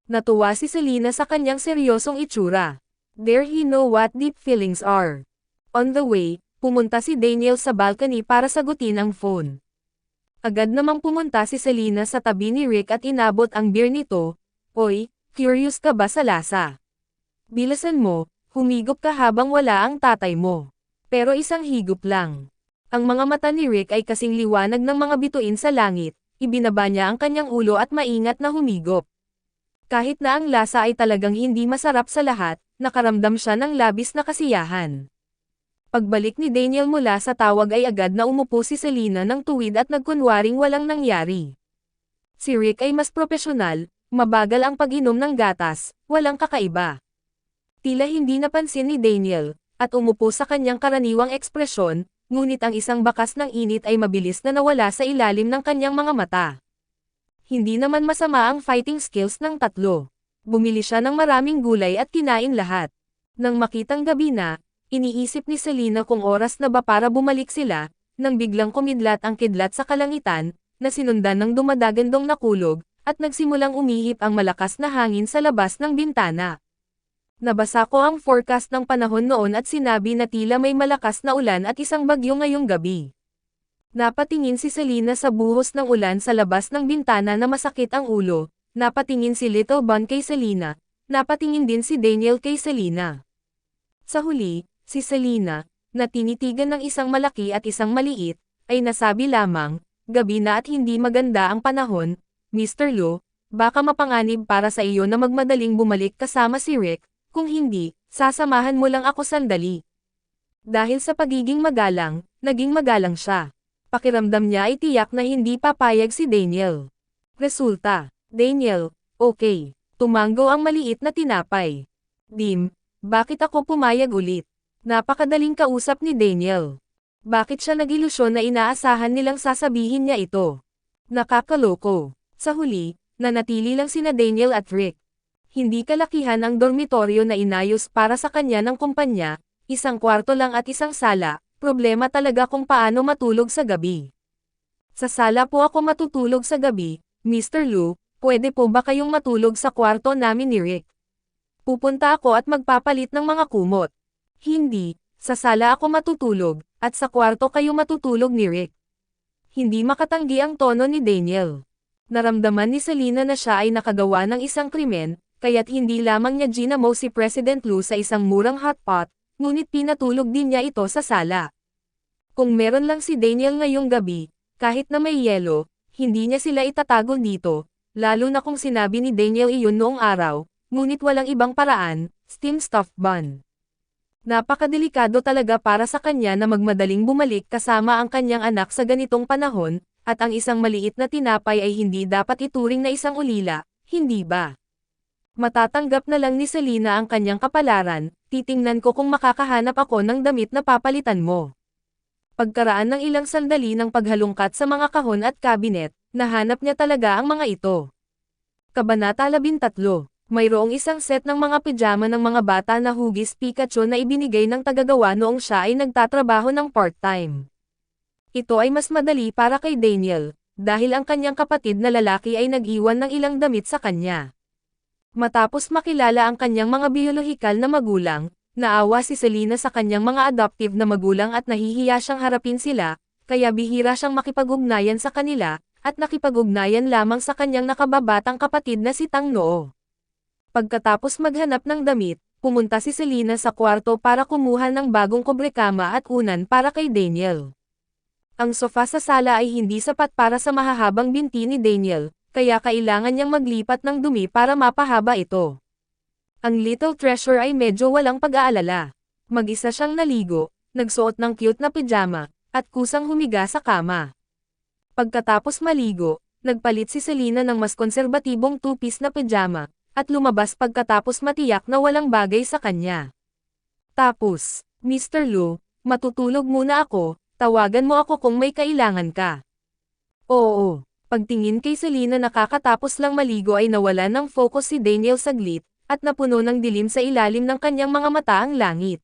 Natuwa si Selena sa kanyang seryosong itsura. There he know what deep feelings are. On the way, pumunta si Daniel sa balcony para sagutin ang phone. Agad namang pumunta si Selena sa tabi ni Rick at inabot ang beer nito. Oy, curious ka ba sa lasa? Bilasan mo, humigop ka habang wala ang tatay mo. Pero isang higop lang. Ang mga mata ni Rick ay kasing liwanag ng mga bituin sa langit, ibinaba niya ang kanyang ulo at maingat na humigop. Kahit na ang lasa ay talagang hindi masarap sa lahat, nakaramdam siya ng labis na kasiyahan. Pagbalik ni Daniel mula sa tawag ay agad na umupo si Selena ng tuwid at nagkunwaring walang nangyari. Si Rick ay mas propesyonal, mabagal ang pag-inom ng gatas, walang kakaiba. Tila hindi napansin ni Daniel, at umupo sa kanyang karaniwang ekspresyon, ngunit ang isang bakas ng init ay mabilis na nawala sa ilalim ng kanyang mga mata. Hindi naman masama ang fighting skills ng tatlo. Bumili siya ng maraming gulay at kinain lahat. Nang makitang gabi na, iniisip ni Selena kung oras na ba para bumalik sila, nang biglang kumidlat ang kidlat sa kalangitan, na sinundan ng dumadagandong na kulog, at nagsimulang umihip ang malakas na hangin sa labas ng bintana. Nabasa ko ang forecast ng panahon noon at sinabi na tila may malakas na ulan at isang bagyo ngayong gabi. Napatingin si Selena sa buhos ng ulan sa labas ng bintana na masakit ang ulo, napatingin si Little Bun kay Selena, napatingin din si Daniel kay Selena. Sa huli, si Selena, na tinitigan ng isang malaki at isang maliit, ay nasabi lamang, gabi na at hindi maganda ang panahon, Mr. Lu, baka mapanganib para sa iyo na magmadaling bumalik kasama si Rick, kung hindi, sasamahan mo lang ako sandali. Dahil sa pagiging magalang, naging magalang siya. Pakiramdam niya ay tiyak na hindi papayag si Daniel. Resulta, Daniel, okay, tumanggo ang maliit na tinapay. Dim, bakit ako pumayag ulit? Napakadaling kausap ni Daniel. Bakit siya nag-ilusyon na inaasahan nilang sasabihin niya ito? Nakakaloko. Sa huli, nanatili lang sina Daniel at Rick. Hindi kalakihan ang dormitoryo na inayos para sa kanya ng kumpanya, isang kwarto lang at isang sala, problema talaga kung paano matulog sa gabi. Sa sala po ako matutulog sa gabi, Mr. Lu, pwede po ba kayong matulog sa kwarto namin ni Rick? Pupunta ako at magpapalit ng mga kumot. Hindi, sa sala ako matutulog, at sa kwarto kayo matutulog ni Rick. Hindi makatanggi ang tono ni Daniel. Naramdaman ni Selena na siya ay nakagawa ng isang krimen, kaya't hindi lamang niya ginamo si President Lu sa isang murang hotpot, ngunit pinatulog din niya ito sa sala. Kung meron lang si Daniel ngayong gabi, kahit na may yelo, hindi niya sila itatagol dito, lalo na kung sinabi ni Daniel iyon noong araw, ngunit walang ibang paraan, steam stuffed bun. Napakadelikado talaga para sa kanya na magmadaling bumalik kasama ang kanyang anak sa ganitong panahon, at ang isang maliit na tinapay ay hindi dapat ituring na isang ulila, hindi ba? Matatanggap na lang ni Selena ang kanyang kapalaran, titingnan ko kung makakahanap ako ng damit na papalitan mo. Pagkaraan ng ilang sandali ng paghalungkat sa mga kahon at kabinet, nahanap niya talaga ang mga ito. Kabanata 13. Mayroong isang set ng mga pijama ng mga bata na hugis Pikachu na ibinigay ng tagagawa noong siya ay nagtatrabaho ng part-time. Ito ay mas madali para kay Daniel, dahil ang kanyang kapatid na lalaki ay nag-iwan ng ilang damit sa kanya. Matapos makilala ang kanyang mga biolohikal na magulang, naawa si Selena sa kanyang mga adoptive na magulang at nahihiya siyang harapin sila, kaya bihira siyang makipag-ugnayan sa kanila, at nakipag-ugnayan lamang sa kanyang nakababatang kapatid na si Tang Noo. Pagkatapos maghanap ng damit, pumunta si Selena sa kwarto para kumuha ng bagong kobrekama at unan para kay Daniel. Ang sofa sa sala ay hindi sapat para sa mahahabang binti ni Daniel, kaya kailangan niyang maglipat ng dumi para mapahaba ito. Ang Little Treasure ay medyo walang pag-aalala. Mag-isa siyang naligo, nagsuot ng cute na pijama, at kusang humiga sa kama. Pagkatapos maligo, nagpalit si Selena ng mas konserbatibong two-piece na pijama, at lumabas pagkatapos matiyak na walang bagay sa kanya. Tapos, Mr. Lu, matutulog muna ako, tawagan mo ako kung may kailangan ka. Oo. Pagtingin kay Selena nakakatapos lang maligo ay nawalan ng focus si Daniel saglit, at napuno ng dilim sa ilalim ng kanyang mga mata ang langit.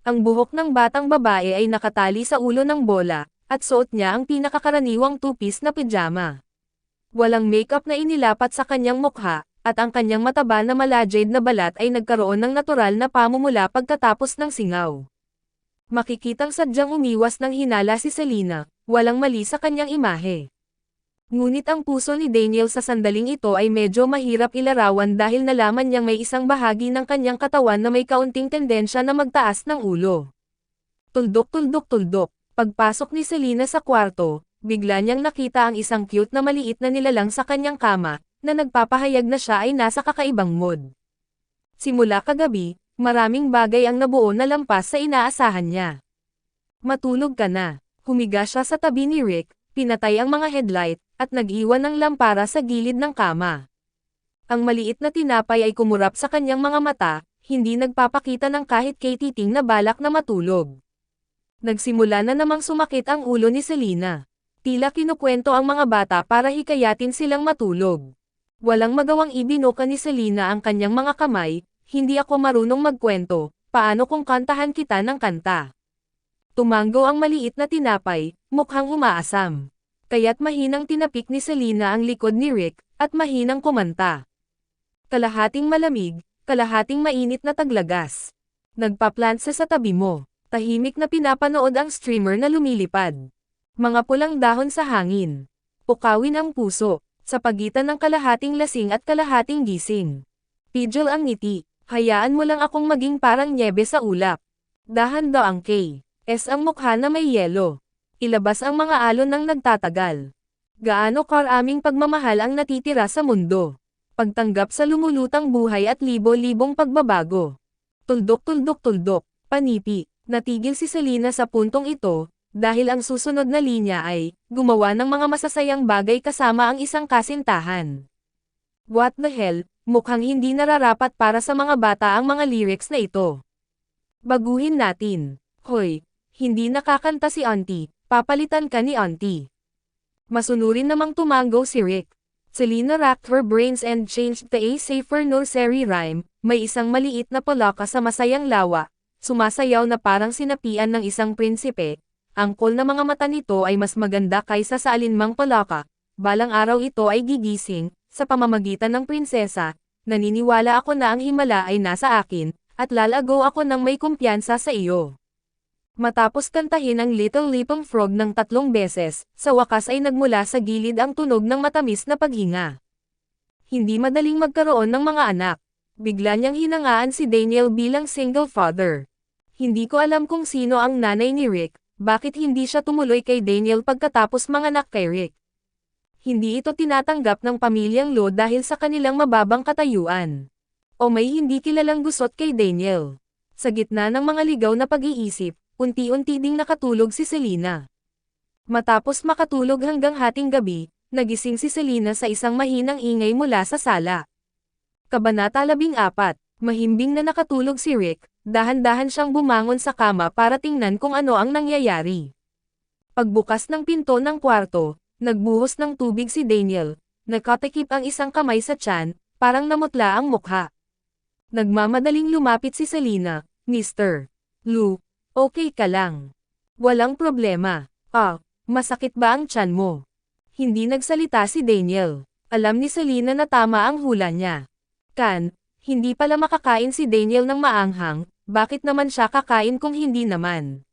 Ang buhok ng batang babae ay nakatali sa ulo ng bola, at suot niya ang pinakakaraniwang two-piece na pijama. Walang makeup na inilapat sa kanyang mukha, at ang kanyang mataba na malajade na balat ay nagkaroon ng natural na pamumula pagkatapos ng singaw. Makikitang sadyang umiwas ng hinala si Selena, walang mali sa kanyang imahe. Ngunit ang puso ni Daniel sa sandaling ito ay medyo mahirap ilarawan dahil nalaman niyang may isang bahagi ng kanyang katawan na may kaunting tendensya na magtaas ng ulo. Tuldok-tuldok-tuldok, pagpasok ni Selena sa kwarto, bigla niyang nakita ang isang cute na maliit na nilalang sa kanyang kama, na nagpapahayag na siya ay nasa kakaibang mood. Simula kagabi, maraming bagay ang nabuo na lampas sa inaasahan niya. Matulog ka na. Humiga siya sa tabi ni Rick, pinatay ang mga headlight, at nag-iwan ng lampara sa gilid ng kama. Ang maliit na tinapay ay kumurap sa kanyang mga mata, hindi nagpapakita ng kahit kay titing na balak na matulog. Nagsimula na namang sumakit ang ulo ni Selena. Tila kinukwento ang mga bata para hikayatin silang matulog. Walang magawang ibinuka ni Selena ang kanyang mga kamay, hindi ako marunong magkwento, paano kung kantahan kita ng kanta? Tumango ang maliit na tinapay, mukhang umaasam. Kaya't mahinang tinapik ni Selena ang likod ni Rick, at mahinang kumanta. Kalahating malamig, kalahating mainit na taglagas. Nagpa-plant sa tabi mo, tahimik na pinapanood ang streamer na lumilipad. Mga pulang dahon sa hangin. Pukawin ang puso. Sa pagitan ng kalahating lasing at kalahating gising. Pidgel ang ngiti, hayaan mo lang akong maging parang nyebe sa ulap. Dahan daw ang K.S. ang mukha na may yelo. Ilabas ang mga alon ng nagtatagal. Gaano karaming pagmamahal ang natitira sa mundo. Pagtanggap sa lumulutang buhay at libo-libong pagbabago. Tuldok-tuldok-tuldok, panipi, natigil si Selena sa puntong ito, dahil ang susunod na linya ay, gumawa ng mga masasayang bagay kasama ang isang kasintahan. What the hell, mukhang hindi nararapat para sa mga bata ang mga lyrics na ito. Baguhin natin. Hoy, hindi nakakanta si Auntie, papalitan ka ni Auntie. Masunurin namang tumango si Rick. Selena racked her brains and changed the a safer nursery rhyme, may isang maliit na palaka sa masayang lawa, sumasayaw na parang sinapian ng isang prinsipe. Ang cool na mga mata nito ay mas maganda kaysa sa alinmang palaka. Balang araw ito ay gigising, sa pamamagitan ng prinsesa, naniniwala ako na ang himala ay nasa akin, at lalago ako ng may kumpiyansa sa iyo. Matapos kantahin ang Little Lipong Frog ng 3 beses, sa wakas ay nagmula sa gilid ang tunog ng matamis na paghinga. Hindi madaling magkaroon ng mga anak. Bigla niyang hinangaan si Daniel bilang single father. Hindi ko alam kung sino ang nanay ni Rick. Bakit hindi siya tumuloy kay Daniel pagkatapos manganak kay Rick? Hindi ito tinatanggap ng pamilyang Lo dahil sa kanilang mababang katayuan. O may hindi kilalang gusot kay Daniel. Sa gitna ng mga ligaw na pag-iisip, unti-unti ding nakatulog si Selena. Matapos makatulog hanggang hating gabi, nagising si Selena sa isang mahinang ingay mula sa sala. Kabanata 14, mahimbing na nakatulog si Rick. Dahan-dahan siyang bumangon sa kama para tingnan kung ano ang nangyayari. Pagbukas ng pinto ng kwarto, nagbuhos ng tubig si Daniel, nakatikip ang isang kamay sa tiyan, parang namutla ang mukha. Nagmamadaling lumapit si Selena, Mr. Lu, okay ka lang? Walang problema. Masakit ba ang tiyan mo? Hindi nagsalita si Daniel. Alam ni Selena na tama ang hula niya. Hindi pala makakain si Daniel ng maanghang. Bakit naman siya kakain kung hindi naman?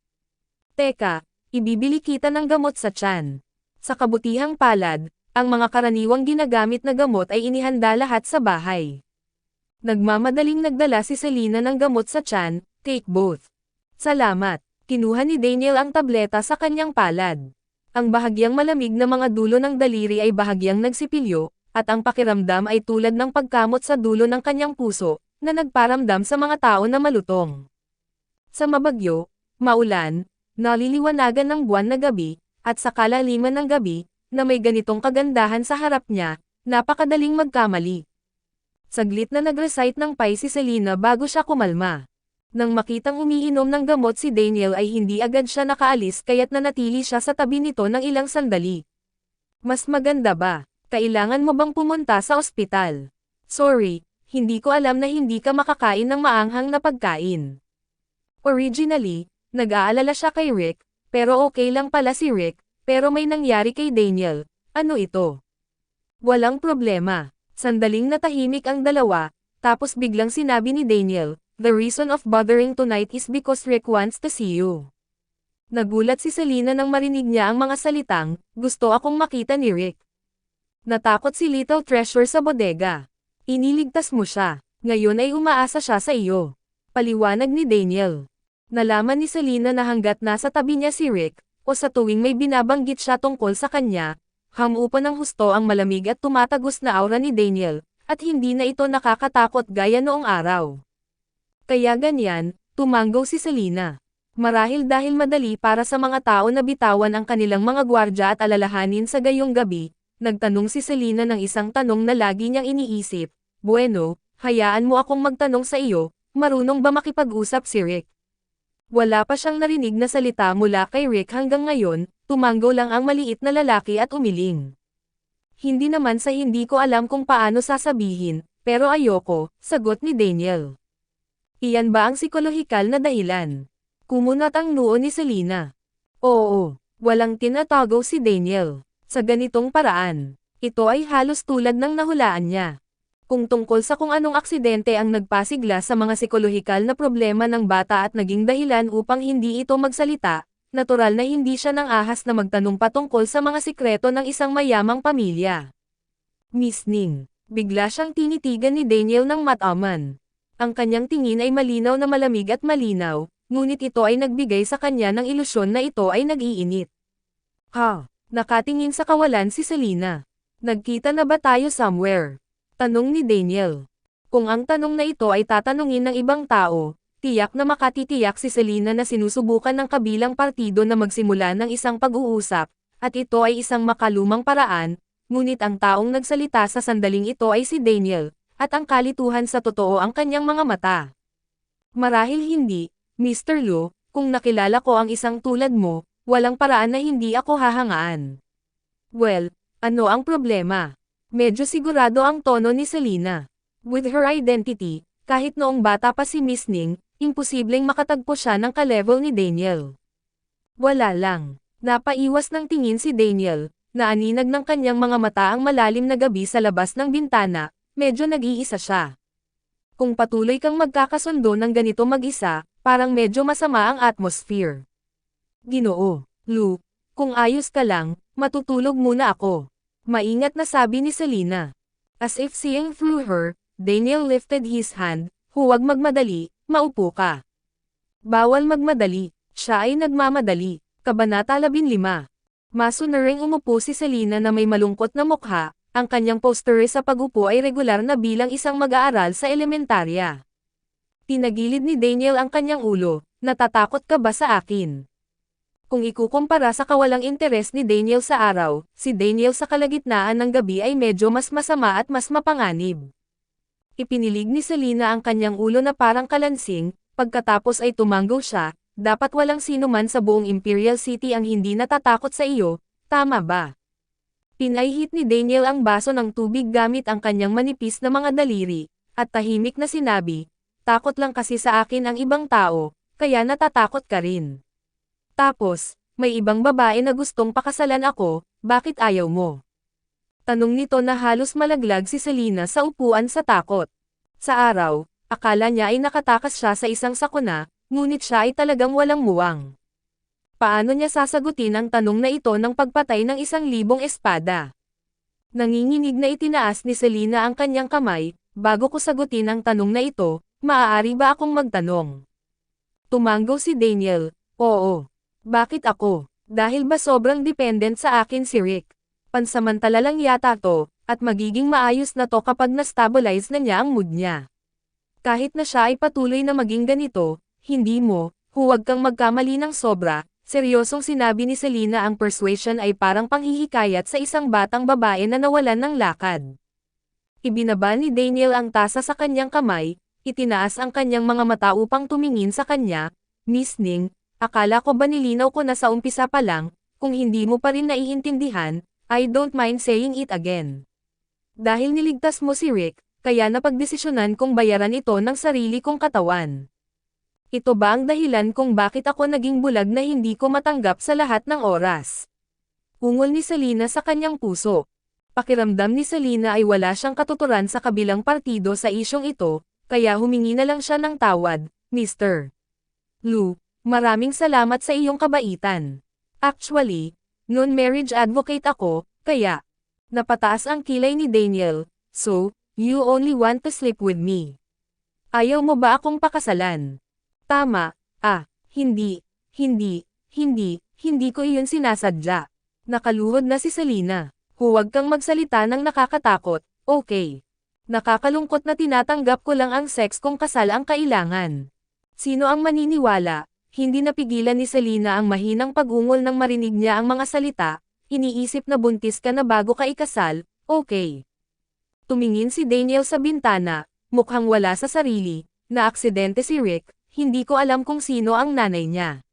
Teka, ibibili kita ng gamot sa tiyan. Sa kabutihang palad, ang mga karaniwang ginagamit na gamot ay inihanda lahat sa bahay. Nagmamadaling nagdala si Selena ng gamot sa tiyan, take both. Salamat. Kinuha ni Daniel ang tableta sa kanyang palad. Ang bahagyang malamig na mga dulo ng daliri ay bahagyang nagsipilyo, at ang pakiramdam ay tulad ng pagkamot sa dulo ng kanyang puso, na nagparamdam sa mga tao na malutong. Sa mabagyo, maulan, naliliwanagan ng buwan na gabi, at sa kalaliman ng gabi, na may ganitong kagandahan sa harap niya, napakadaling magkamali. Saglit na nag-recite ng pay si Selena bago siya kumalma. Nang makitang umiinom ng gamot si Daniel ay hindi agad siya nakaalis kaya't nanatili siya sa tabi nito ng ilang sandali. Mas maganda ba? Kailangan mo bang pumunta sa ospital? Sorry, hindi ko alam na hindi ka makakain ng maanghang na pagkain. Originally, nag-aalala siya kay Rick, pero okay lang pala si Rick, pero may nangyari kay Daniel. Ano ito? Walang problema. Sandaling natahimik ang dalawa, tapos biglang sinabi ni Daniel, "The reason of bothering tonight is because Rick wants to see you." Nagulat si Selena nang marinig niya ang mga salitang, "Gusto akong makita ni Rick." Natakot si Little Treasure sa bodega. Iniligtas mo siya. Ngayon ay umaasa siya sa iyo. Paliwanag ni Daniel. Nalaman ni Selena na hanggat nasa tabi niya si Rick, o sa tuwing may binabanggit siya tungkol sa kanya, hamupan ng husto ang malamig at tumatagos na aura ni Daniel, at hindi na ito nakakatakot gaya noong araw. Kaya ganyan, tumanggaw si Selena. Marahil dahil madali para sa mga tao na bitawan ang kanilang mga gwardya at alalahanin sa gayong gabi, nagtanong si Selena ng isang tanong na lagi niyang iniisip, "Bueno, hayaan mo akong magtanong sa iyo, marunong ba makipag-usap si Rick?" Wala pa siyang narinig na salita mula kay Rick hanggang ngayon, tumanggaw lang ang maliit na lalaki at umiling. Hindi naman sa hindi ko alam kung paano sasabihin, pero ayoko, sagot ni Daniel. Iyan ba ang psikolohikal na dahilan? Kumunat ang noo ni Selena. Oo, walang tinatago si Daniel. Sa ganitong paraan, ito ay halos tulad ng nahulaan niya. Kung tungkol sa kung anong aksidente ang nagpasigla sa mga psikolohikal na problema ng bata at naging dahilan upang hindi ito magsalita, natural na hindi siya nang ahas na magtanong patungkol sa mga sikreto ng isang mayamang pamilya. Miss Ning, bigla siyang tinitigan ni Daniel ng mataman. Ang kanyang tingin ay malinaw na malamig at malinaw, ngunit ito ay nagbigay sa kanya ng ilusyon na ito ay nag-iinit. Ha? Nakatingin sa kawalan si Selena. Nagkita na ba tayo somewhere? Tanong ni Daniel. Kung ang tanong na ito ay tatanungin ng ibang tao, tiyak na makatitiyak si Selena na sinusubukan ng kabilang partido na magsimula ng isang pag-uusap, at ito ay isang makalumang paraan, ngunit ang taong nagsalita sa sandaling ito ay si Daniel, at ang kalituhan sa totoo ang kanyang mga mata. Marahil hindi, Mr. Lu, kung nakilala ko ang isang tulad mo, walang paraan na hindi ako hahangaan. Well, ano ang problema? Medyo sigurado ang tono ni Selena. With her identity, kahit noong bata pa si Miss Ning, imposibleng makatagpo siya ng ka-level ni Daniel. Wala lang. Napaiwas ng tingin si Daniel, naaninag ng kanyang mga mata ang malalim na gabi sa labas ng bintana, medyo nag-iisa siya. Kung patuloy kang magkakasundo ng ganito mag-isa, parang medyo masama ang atmosphere. Ginoo, Lu, kung ayos ka lang, matutulog muna ako. Maingat na sabi ni Selena. As if seeing through her, Daniel lifted his hand, "Huwag magmadali, maupo ka." Bawal magmadali, siya ay nagmamadali. Kabanata 15. Maso na ring umupo si Selena na may malungkot na mukha, ang kanyang posture sa pag-upo ay regular na bilang isang mag-aaral sa elementarya. Tinagilid ni Daniel ang kanyang ulo, "Natatakot ka ba sa akin?" Kung ikukumpara sa kawalang interes ni Daniel sa araw, si Daniel sa kalagitnaan ng gabi ay medyo mas masama at mas mapanganib. Ipinilig ni Selena ang kanyang ulo na parang kalansing, pagkatapos ay tumanggaw siya, "Dapat walang sino man sa buong Imperial City ang hindi natatakot sa iyo, tama ba?" Pinahit ni Daniel ang baso ng tubig gamit ang kanyang manipis na mga daliri, at tahimik na sinabi, "Takot lang kasi sa akin ang ibang tao, kaya natatakot ka rin. Tapos, may ibang babae na gustong pakasalan ako, bakit ayaw mo?" Tanong nito na halos malaglag si Selena sa upuan sa takot. Sa araw, akala niya ay nakatakas siya sa isang sakuna, ngunit siya ay talagang walang muwang. Paano niya sasagutin ang tanong na ito ng pagpatay ng 1,000 espada? Nanginginig na itinaas ni Selena ang kanyang kamay, "Bago ko sagutin ang tanong na ito, maaari ba akong magtanong?" Tumanggaw si Daniel, "Oo. Bakit ako? Dahil ba sobrang dependent sa akin si Rick? Pansamantala lang yata to, at magiging maayos na to kapag na-stabilize na niya ang mood niya. Kahit na siya ay patuloy na maging ganito, hindi mo, huwag kang magkamali ng sobra." Seryosong sinabi ni Selena, ang persuasion ay parang panghihikayat sa isang batang babae na nawalan ng lakad. Ibinaba ni Daniel ang tasa sa kanyang kamay, Itinaas ang kanyang mga mata upang tumingin sa kanya. Miss Ning, akala ko ba nilinaw ko na sa umpisa pa lang, kung hindi mo pa rin naiintindihan, I don't mind saying it again. Dahil niligtas mo si Rick, kaya napagdesisyonan kong bayaran ito ng sarili kong katawan. Ito ba ang dahilan kung bakit ako naging bulag na hindi ko matanggap sa lahat ng oras? Ungol ni Selena sa kanyang puso. Pakiramdam ni Selena ay wala siyang katuturan sa kabilang partido sa isyong ito, kaya humingi na lang siya ng tawad, Mr. Lu, maraming salamat sa iyong kabaitan. Actually, non-marriage advocate ako, kaya napataas ang kilay ni Daniel, so, you only want to sleep with me. Ayaw mo ba akong pakasalan? Tama, hindi ko iyon sinasadya. Nakaluhod na si Selena. Huwag kang magsalita ng nakakatakot, okay? Nakakalungkot na tinatanggap ko lang ang sex kung kasal ang kailangan. Sino ang maniniwala? Hindi napigilan ni Selena ang mahinang pag-ungol nang marinig niya ang mga salita, iniisip na buntis ka na bago ka ikasal, okay? Tumingin si Daniel sa bintana, mukhang wala sa sarili, na aksidente si Rick, hindi ko alam kung sino ang nanay niya.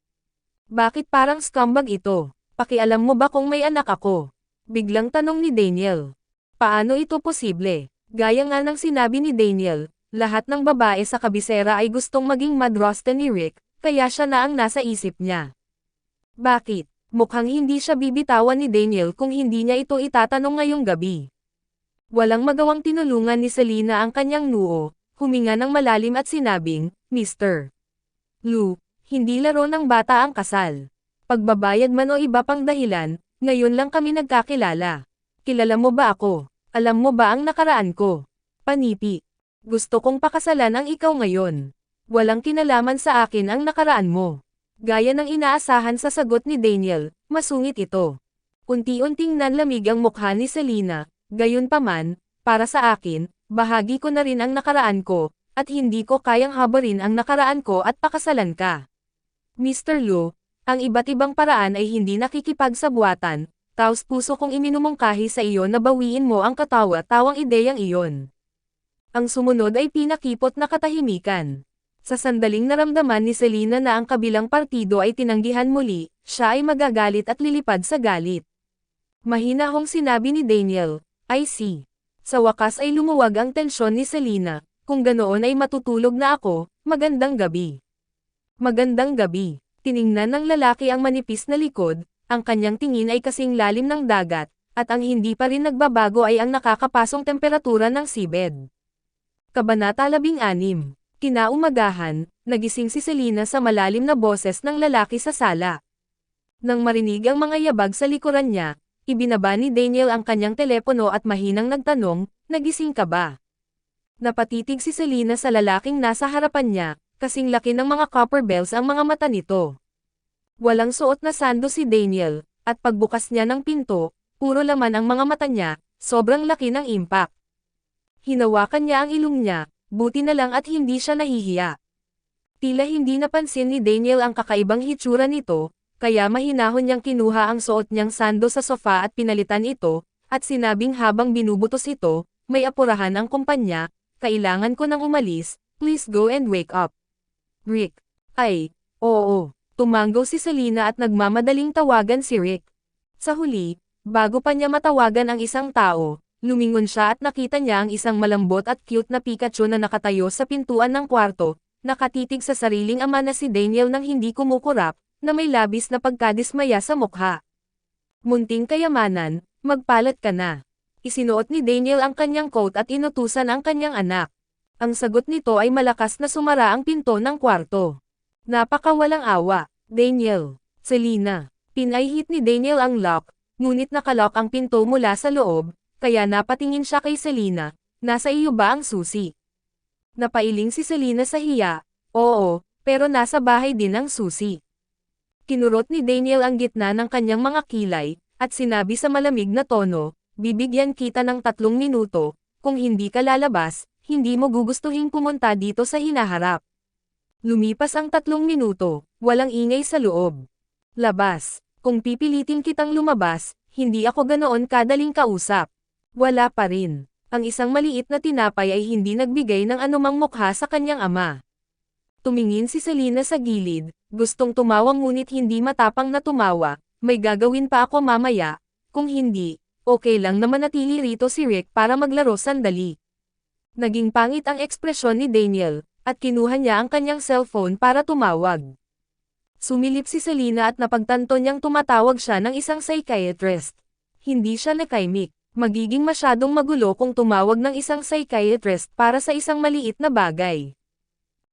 Bakit parang scumbag ito? Pakialam mo ba kung may anak ako? Biglang tanong ni Daniel. Paano ito posible? Gaya nga ng sinabi ni Daniel, lahat ng babae sa kabisera ay gustong maging madroste ni Rick, kaya siya na ang nasa isip niya. Bakit? Mukhang hindi siya bibitawan ni Daniel kung hindi niya ito itatanong ngayong gabi. Walang magawang tinulungan ni Selena ang kanyang noo, huminga ng malalim at sinabing, Mr. Lu, hindi laro ng bata ang kasal. Pagbabayad man o iba pang dahilan, ngayon lang kami nagkakilala. Kilala mo ba ako? Alam mo ba ang nakaraan ko? Panipi. Gusto kong pakasalan ang ikaw ngayon. Walang kinalaman sa akin ang nakaraan mo. Gaya ng inaasahan sa sagot ni Daniel, masungit ito. Unti-unting nanlamig ang mukha ni Selena, gayunpaman, para sa akin, bahagi ko na rin ang nakaraan ko, at hindi ko kayang habarin ang nakaraan ko at pakasalan ka. Mr. Lu, ang iba't ibang paraan ay hindi nakikipagsabuatan, taos puso kong iminumungkahi sa iyo na bawiin mo ang katawa-tawang ideyang iyon. Ang sumunod ay pinakipot na katahimikan. Sa sandaling naramdaman ni Selena na ang kabilang partido ay tinanggihan muli, siya ay magagalit at lilipad sa galit. Mahinahong sinabi ni Daniel, I see. Sa wakas ay lumuwag ang tensyon ni Selena, kung ganoon ay matutulog na ako, magandang gabi. Magandang gabi. Tiningnan ng lalaki ang manipis na likod, ang kanyang tingin ay kasing lalim ng dagat, at ang hindi pa rin nagbabago ay ang nakakapasong temperatura ng seabed. Kabanata 16. Kinaumagahan, nagising si Selena sa malalim na boses ng lalaki sa sala. Nang marinig ang mga yabag sa likuran niya, ibinaba ni Daniel ang kanyang telepono at mahinang nagtanong, nagising ka ba? Napatitig si Selena sa lalaking nasa harapan niya, kasing laki ng mga copper bells ang mga mata nito. Walang suot na sando si Daniel, at pagbukas niya ng pinto, puro laman ang mga mata niya, sobrang laki ng impact. Hinawakan niya ang ilong niya, buti na lang at hindi siya nahihiya. Tila hindi napansin ni Daniel ang kakaibang hitsura nito, kaya mahinahon niyang kinuha ang suot niyang sando sa sofa at pinalitan ito, at sinabing habang binubutos ito, may apurahan ang kumpanya, kailangan ko nang umalis, please go and wake up. Rick. Ay, oo. Tumanggaw si Selena at nagmamadaling tawagan si Rick. Sa huli, bago pa niya matawagan ang isang tao, lumingon siya at nakita niya ang isang malambot at cute na Pikachu na nakatayo sa pintuan ng kwarto, nakatitig sa sariling ama na si Daniel nang hindi kumukurap, na may labis na pagkadismaya sa mukha. Munting kayamanan, magpalat ka na. Isinuot ni Daniel ang kanyang coat at inutusan ang kanyang anak. Ang sagot nito ay malakas na sumara ang pinto ng kwarto. Napakawalang awa, Daniel. Selena. Pinahit ni Daniel ang lock, ngunit nakalock ang pinto mula sa loob, kaya napatingin siya kay Selena, nasa iyo ba ang susi? Napailing si Selena sa hiya, oo, pero nasa bahay din ang susi. Kinurot ni Daniel ang gitna ng kanyang mga kilay, at sinabi sa malamig na tono, bibigyan kita ng 3 minuto, kung hindi ka lalabas, hindi mo gugustuhin pumunta dito sa hinaharap. Lumipas ang 3 minuto, walang ingay sa loob. Labas, kung pipilitin kitang lumabas, hindi ako ganoon kadaling kausap. Wala pa rin. Ang isang maliit na tinapay ay hindi nagbigay ng anumang mukha sa kanyang ama. Tumingin si Selena sa gilid, gustong tumawa ngunit hindi matapang na tumawa. May gagawin pa ako mamaya, kung hindi, okay lang na manatili rito si Rick para maglaro sandali. Naging pangit ang ekspresyon ni Daniel, at kinuha niya ang kanyang cellphone para tumawag. Sumilip si Selena at napagtanto niyang tumatawag siya ng isang psychiatrist. Hindi siya nakaimik. Magiging masyadong magulo kung tumawag ng isang psychiatrist para sa isang maliit na bagay.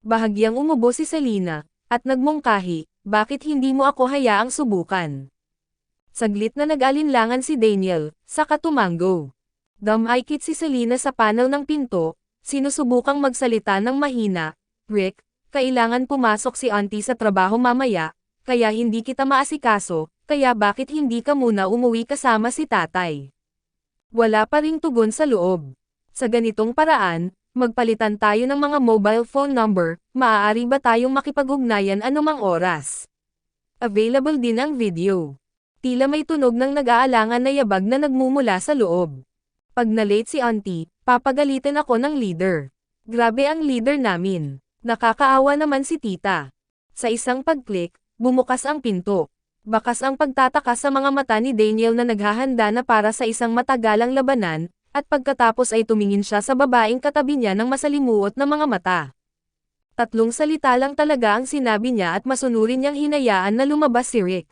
Bahagyang umubo si Selena, at nagmungkahi, bakit hindi mo ako hayaang subukan? Saglit na nag-alinlangan si Daniel, saka tumango. Damaykit si Selena sa panel ng pinto, sinusubukang magsalita ng mahina, Rick, kailangan pumasok si auntie sa trabaho mamaya, kaya hindi kita maasikaso, kaya bakit hindi ka muna umuwi kasama si tatay? Wala pa ring tugon sa loob. Sa ganitong paraan, magpalitan tayo ng mga mobile phone number, maaari ba tayong makipag-ugnayan anumang oras? Available din ang video. Tila may tunog ng nag-aalangan na yabag na nagmumula sa loob. Pag na-late si auntie, papagalitin ako ng leader. Grabe ang leader namin. Nakakaawa naman si tita. Sa isang pag-click, bumukas ang pinto. Bakas ang pagtataka sa mga mata ni Daniel na naghahanda na para sa isang matagalang labanan, at pagkatapos ay tumingin siya sa babaeng katabi niya ng masalimuot na mga mata. 3 salita lang talaga ang sinabi niya at masunurin niyang hinayaan na lumabas si Rick.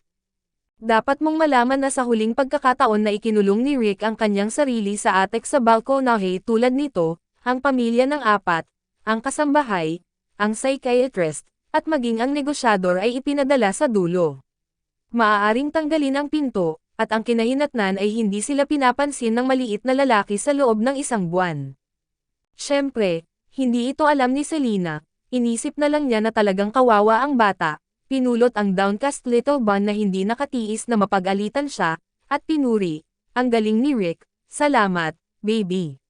Dapat mong malaman na sa huling pagkakataon na ikinulong ni Rick ang kanyang sarili sa attic sa balkonahe tulad nito, ang pamilya ng 4, ang kasambahay, ang psychiatrist, at maging ang negosyador ay ipinadala sa dulo. Maaaring tanggalin ang pinto, at ang kinahinatnan ay hindi sila pinapansin ng maliit na lalaki sa loob ng 1 buwan. Siyempre, hindi ito alam ni Selena, inisip na lang niya na talagang kawawa ang bata, pinulot ang downcast little bun na hindi nakatiis na mapag-alitan siya, at pinuri, ang galing ni Rick, salamat, baby.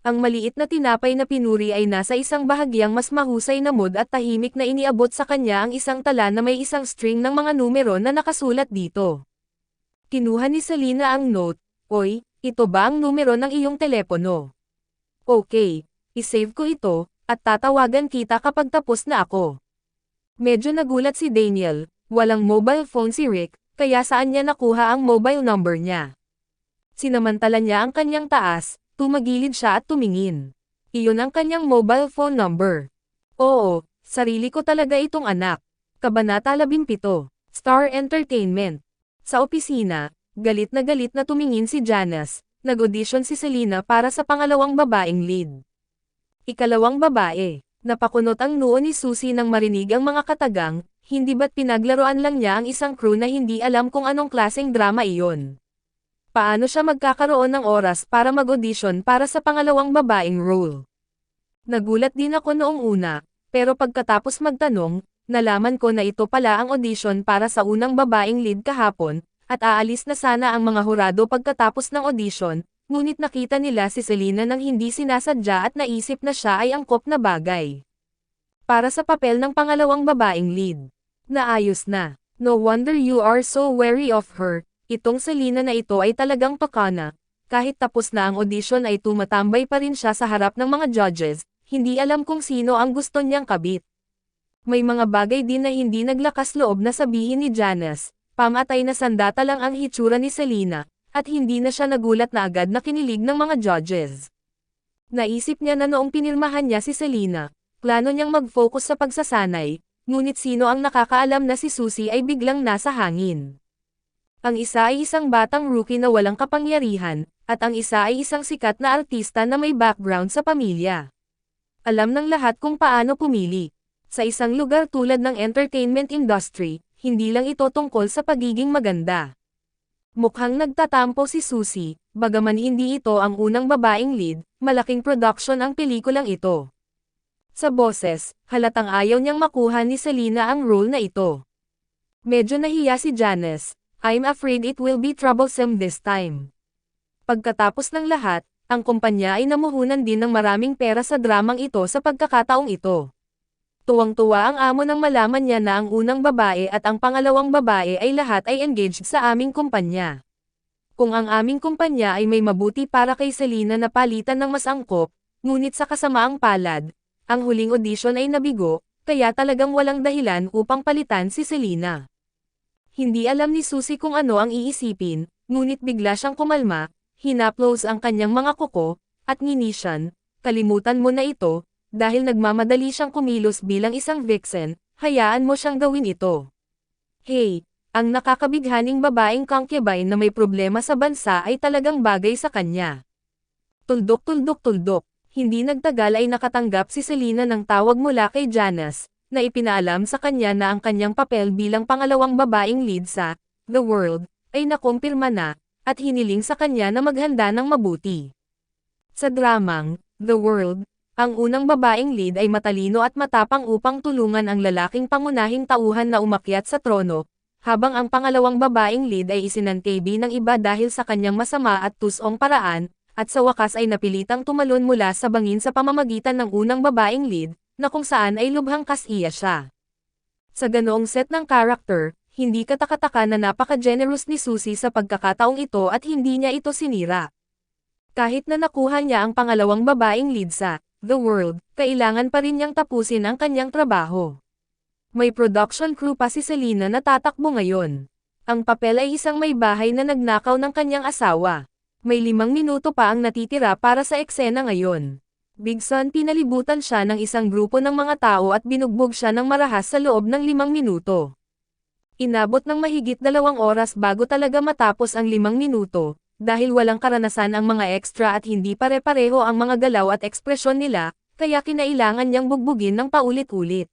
Ang maliit na tinapay na pinuri ay nasa isang bahagyang mas mahusay na mood at tahimik na iniabot sa kanya ang isang tala na may isang string ng mga numero na nakasulat dito. Kinuha ni Selena ang note, Oy, ito ba ang numero ng iyong telepono? Okay, isave ko ito, at tatawagan kita kapag tapos na ako. Medyo nagulat si Daniel, walang mobile phone si Rick, kaya saan niya nakuha ang mobile number niya? Sinamantala niya ang kanyang taas, tumagilid siya at tumingin. Iyon ang kanyang mobile phone number. Oo, sarili ko talaga itong anak. Kabanata 17. Star Entertainment. Sa opisina, galit na tumingin si Janice, nag-audition si Selena para sa pangalawang babaeng lead. Ikalawang babae. Napakunot ang noo ni Susie nang marinig ang mga katagang, hindi ba't pinaglaruan lang niya ang isang crew na hindi alam kung anong klaseng drama iyon. Paano siya magkakaroon ng oras para mag-audition para sa pangalawang babaeng role? Nagulat din ako noong una, pero pagkatapos magtanong, nalaman ko na ito pala ang audition para sa unang babaeng lead kahapon, at aalis na sana ang mga hurado pagkatapos ng audition, ngunit nakita nila si Selena nang hindi sinasadya at naisip na siya ay angkop na bagay. Para sa papel ng pangalawang babaeng lead. Naayos na. No wonder you are so wary of her. Itong Selena na ito ay talagang pakana. Kahit tapos na ang audition ay tumatambay pa rin siya sa harap ng mga judges, hindi alam kung sino ang gusto niyang kabit. May mga bagay din na hindi naglakas loob na sabihin ni Janice, pamatay na sandata lang ang hitsura ni Selena, at hindi na siya nagulat na agad na kinilig ng mga judges. Naisip niya na noong pinirmahan niya si Selena, plano niyang mag-focus sa pagsasanay, ngunit sino ang nakakaalam na si Susie ay biglang nasa hangin. Ang isa ay isang batang rookie na walang kapangyarihan, at ang isa ay isang sikat na artista na may background sa pamilya. Alam ng lahat kung paano pumili. Sa isang lugar tulad ng entertainment industry, hindi lang ito tungkol sa pagiging maganda. Mukhang nagtatampo si Susie, bagaman hindi ito ang unang babaeng lead, malaking production ang pelikulang ito. Sa boses, halatang ayaw niyang makuha ni Selena ang role na ito. Medyo nahiya si Janice. I'm afraid it will be troublesome this time. Pagkatapos ng lahat, ang kumpanya ay namuhunan din ng maraming pera sa dramang ito sa pagkakataong ito. Tuwang-tuwa ang amo nang malaman niya na ang unang babae at ang pangalawang babae ay lahat ay engaged sa aming kumpanya. Kung ang aming kumpanya ay may mabuti para kay Selena na palitan ng mas angkop, ngunit sa kasamaang palad, ang huling audition ay nabigo, kaya talagang walang dahilan upang palitan si Selena. Hindi alam ni Susie kung ano ang iisipin, ngunit bigla siyang kumalma, hinaplos ang kanyang mga kuko, at nginisyan, kalimutan mo na ito, dahil nagmamadali siyang kumilos bilang isang vixen, hayaan mo siyang gawin ito. Hey! Ang nakakabighaning babaeng concubine na may problema sa bansa ay talagang bagay sa kanya. Tuldok. Hindi nagtagal ay nakatanggap si Selena ng tawag mula kay Janice, na ipinaalam sa kanya na ang kanyang papel bilang pangalawang babaeng lead sa The World ay nakumpirma na, at hiniling sa kanya na maghanda ng mabuti. Sa dramang The World, ang unang babaeng lead ay matalino at matapang upang tulungan ang lalaking pangunahing tauhan na umakyat sa trono, habang ang pangalawang babaeng lead ay isinantabi ng iba dahil sa kanyang masama at tusong paraan, at sa wakas ay napilitang tumalon mula sa bangin sa pamamagitan ng unang babaeng lead, na kung saan ay lubhang kasiya siya. Sa ganoong set ng character, hindi katakataka na napaka-generous ni Susie sa pagkakataong ito at hindi niya ito sinira. Kahit na nakuha niya ang pangalawang babaeng lead sa The World, kailangan pa rin niyang tapusin ang kanyang trabaho. May production crew pa si Selena na tatakbo ngayon. Ang papel ay isang may bahay na nagnakaw ng kanyang asawa. May 5 minuto pa ang natitira para sa eksena ngayon. Bigson pinalibutan siya ng isang grupo ng mga tao at binugbog siya ng marahas sa loob ng 5 minuto. Inabot ng mahigit 2 oras bago talaga matapos ang 5 minuto, dahil walang karanasan ang mga extra at hindi pare-pareho ang mga galaw at ekspresyon nila, kaya kinailangan niyang bugbugin ng paulit-ulit.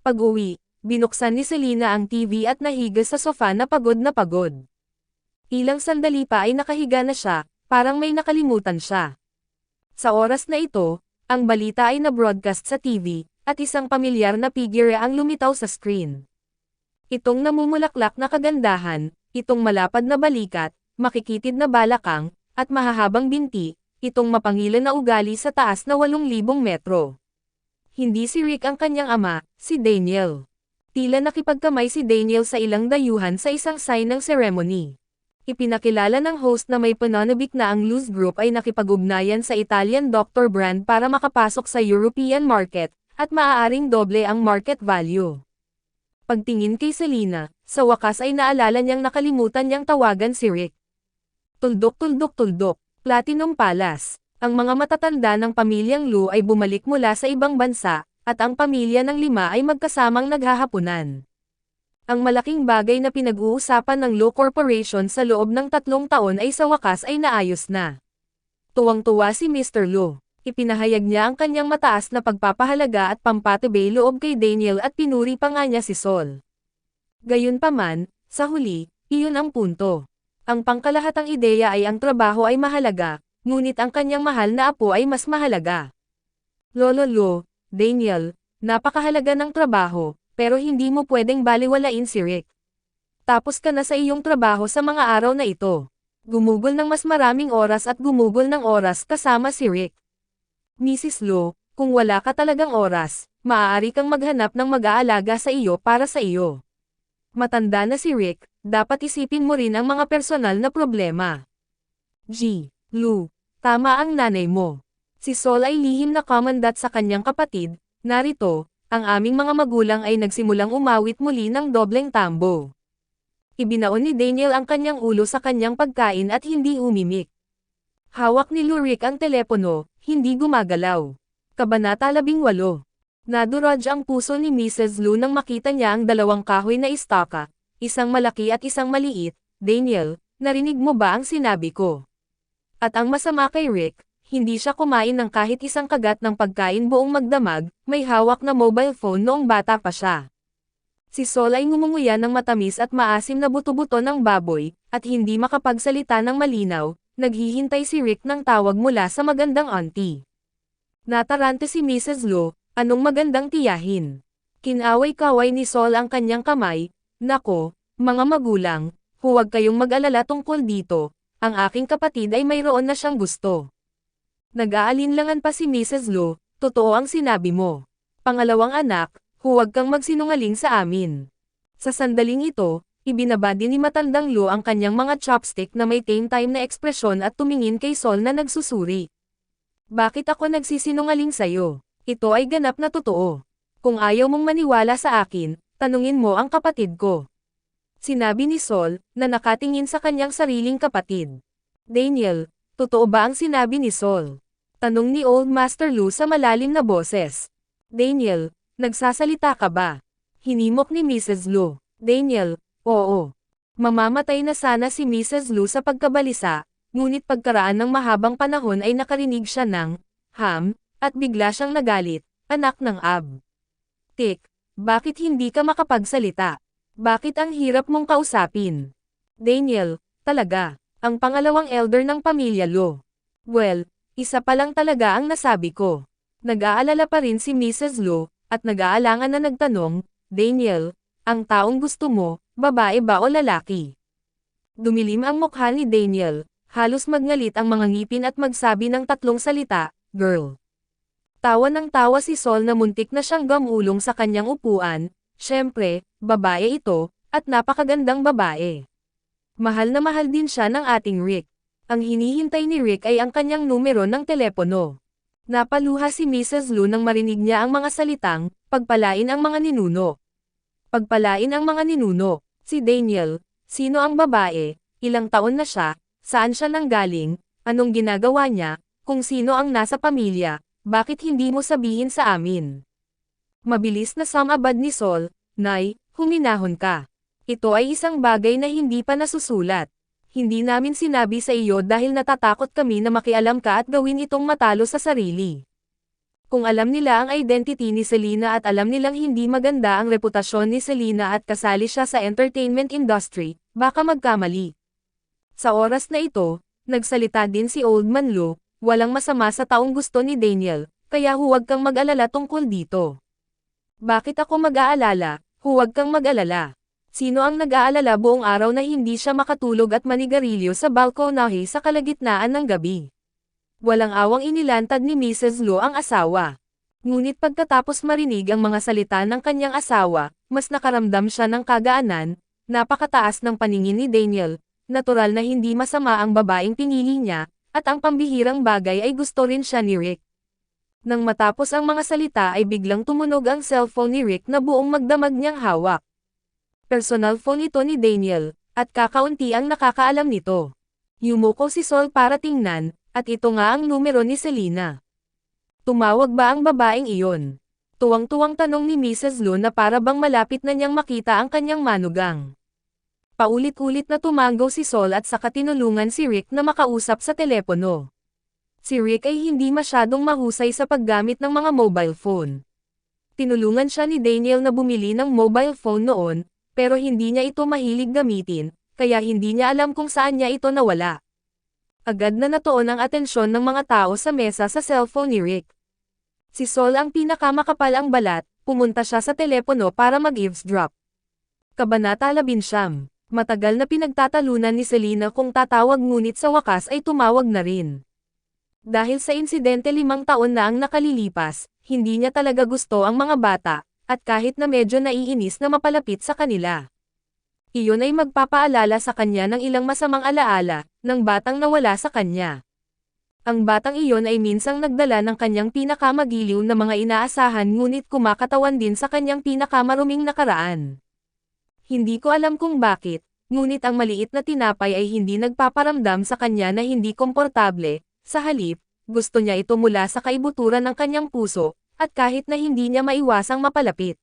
Pag-uwi, binuksan ni Selena ang TV at nahiga sa sofa na pagod na pagod. Ilang sandali pa ay nakahiga na siya, parang may nakalimutan siya. Sa oras na ito, ang balita ay na-broadcast sa TV, at isang pamilyar na figure ang lumitaw sa screen. Itong namumulaklak na kagandahan, itong malapad na balikat, makikitid na balakang, at mahahabang binti, itong mapangilan na ugali sa taas na 8,000 metro. Hindi si Rick ang kanyang ama, si Daniel. Tila nakipagkamay si Daniel sa ilang dayuhan sa isang signing ceremony. Ipinakilala ng host na may pananabik na ang Luz Group ay nakipag-ugnayan sa Italian doctor brand para makapasok sa European market, at maaaring doble ang market value. Pagtingin kay Selena, sa wakas ay naalala niyang nakalimutan niyang tawagan si Rick. Tuldok. Platinum Palace. Ang mga matatanda ng pamilyang Lu ay bumalik mula sa ibang bansa, at ang pamilya ng 5 ay magkasamang naghahapunan. Ang malaking bagay na pinag-uusapan ng Lu Corporation sa loob ng 3 taon ay sa wakas ay naayos na. Tuwang-tuwa si Mr. Lu. Ipinahayag niya ang kanyang mataas na pagpapahalaga at pampatibay loob kay Daniel at pinuri pa nga niya si Sol. Gayunpaman, sa huli, iyon ang punto. Ang pangkalahatang ideya ay ang trabaho ay mahalaga, ngunit ang kanyang mahal na apo ay mas mahalaga. Lolo, Daniel, napakahalaga ng trabaho, pero hindi mo pwedeng baliwalain si Rick. Tapos ka na sa iyong trabaho sa mga araw na ito. Gumugol ng mas maraming oras at gumugol ng oras kasama si Rick. Mrs. Lu, kung wala ka talagang oras, maaari kang maghanap ng mag-aalaga sa iyo para sa iyo. Matanda na si Rick, dapat isipin mo rin ang mga personal na problema. Lu, tama ang nanay mo. Si Sol ay lihim na kamandat sa kanyang kapatid, narito, ang aming mga magulang ay nagsimulang umawit muli ng dobleng tambo. Ibinaon ni Daniel ang kanyang ulo sa kanyang pagkain at hindi umimik. Hawak ni Rick ang telepono, hindi gumagalaw. Kabanata 18. Nadurog ang puso ni Mrs. Lu nang makita niya ang 2 kahoy na istaka, isang malaki at isang maliit. Daniel, narinig mo ba ang sinabi ko? At ang masama kay Rick, hindi siya kumain ng kahit isang kagat ng pagkain buong magdamag, may hawak na mobile phone noong bata pa siya. Si Sol ay ngumunguya ng matamis at maasim na buto-buto ng baboy, at hindi makapagsalita ng malinaw, naghihintay si Rick ng tawag mula sa magandang auntie. Natarante si Mrs. Lu, anong magandang tiyahin? Kinaway-kaway ni Sol ang kanyang kamay, nako, mga magulang, huwag kayong mag-alala tungkol dito. Ang aking kapatid ay mayroon na siyang gusto. Nag-aalinlangan pa si Mrs. Lu, totoo ang sinabi mo. Pangalawang anak, huwag kang magsinungaling sa amin. Sa sandaling ito, Ibinaba din ni matandang Lu ang kanyang mga chopstick na may tame-time na ekspresyon at tumingin kay Sol na nagsusuri. Bakit ako nagsisinungaling sa'yo? Ito ay ganap na totoo. Kung ayaw mong maniwala sa akin, tanungin mo ang kapatid ko. Sinabi ni Sol, na nakatingin sa kanyang sariling kapatid. Daniel, totoo ba ang sinabi ni Sol? Tanong ni Old Master Lu sa malalim na boses. Daniel, nagsasalita ka ba? Hinimok ni Mrs. Lu. Daniel, oo. Mamamatay na sana si Mrs. Lu sa pagkabalisa, ngunit pagkaraan ng mahabang panahon ay nakarinig siya ng ham, at bigla siyang nagalit, anak ng Ab. Tik, bakit hindi ka makapagsalita? Bakit ang hirap mong kausapin? Daniel, talaga, ang pangalawang elder ng pamilya Lu. Well, isa pa lang talaga ang nasabi ko. Nag-aalala pa rin si Mrs. Lu, at nag-aalangan na nagtanong, Daniel, ang taong gusto mo, babae ba o lalaki? Dumilim ang mukha ni Daniel, halos magngalit ang mga ngipin at magsabi ng tatlong salita, girl. Tawa ng tawa si Sol na muntik na siyang gamulong sa kanyang upuan, syempre, babae ito, at napakagandang babae. Mahal na mahal din siya ng ating Rick. Ang hinihintay ni Rick ay ang kanyang numero ng telepono. Napaluha si Mrs. Lu nang marinig niya ang mga salitang, pagpalain ang mga ninuno. Pagpalain ang mga ninuno. Si Daniel, sino ang babae, ilang taon na siya, saan siya nanggaling, anong ginagawa niya, kung sino ang nasa pamilya, bakit hindi mo sabihin sa amin? Mabilis na sumabad ni Sol, Nay, huminahon ka. Ito ay isang bagay na hindi pa nasusulat. Hindi namin sinabi sa iyo dahil natatakot kami na makialam ka at gawin itong matalo sa sarili. Kung alam nila ang identity ni Selena at alam nilang hindi maganda ang reputasyon ni Selena at kasali siya sa entertainment industry, baka magkamali. Sa oras na ito, nagsalita din si Old Man Lu, walang masama sa taong gusto ni Daniel, kaya huwag kang mag-alala tungkol dito. Bakit ako mag-aalala? Huwag kang mag-alala. Sino ang nag-aalala buong araw na hindi siya makatulog at manigarilyo sa balkonahe sa kalagitnaan ng gabi? Walang awang inilantad ni Mrs. Lu ang asawa. Ngunit pagkatapos marinig ang mga salita ng kanyang asawa, mas nakaramdam siya ng kagaanan, napakataas ng paningin ni Daniel, natural na hindi masama ang babaeng pinili niya, at ang pambihirang bagay ay gusto rin siya ni Rick. Nang matapos ang mga salita ay biglang tumunog ang cellphone ni Rick na buong magdamag niyang hawak. Personal phone ito ni Daniel, at kakaunti ang nakakaalam nito. Yumuko si Sol para tingnan, at ito nga ang numero ni Selena. Tumawag ba ang babaeng iyon? Tuwang-tuwang tanong ni Mrs. Lu na para bang malapit na niyang makita ang kanyang manugang. Paulit-ulit na tumango si Sol at saka tinulungan si Rick na makausap sa telepono. Si Rick ay hindi masyadong mahusay sa paggamit ng mga mobile phone. Tinulungan siya ni Daniel na bumili ng mobile phone noon, pero hindi niya ito mahilig gamitin, kaya hindi niya alam kung saan niya ito nawala. Agad na natuon ang atensyon ng mga tao sa mesa sa cellphone ni Rick. Si Sol ang pinakamakapal ang balat, pumunta siya sa telepono para mag-eavesdrop. Kabanata 11. Matagal na pinagtatalunan ni Selena kung tatawag ngunit sa wakas ay tumawag na rin. Dahil sa insidente 5 taon na ang nakalilipas, hindi niya talaga gusto ang mga bata, at kahit na medyo naiinis na mapalapit sa kanila. Iyon ay magpapaalala sa kanya ng ilang masamang alaala, ng batang nawala sa kanya. Ang batang iyon ay minsang nagdala ng kanyang pinakamagiliw na mga inaasahan ngunit kumakatawan din sa kanyang pinakamaruming nakaraan. Hindi ko alam kung bakit, ngunit ang maliit na tinapay ay hindi nagpaparamdam sa kanya na hindi komportable, sa halip, gusto niya ito mula sa kaibuturan ng kanyang puso, at kahit na hindi niya maiwasang mapalapit.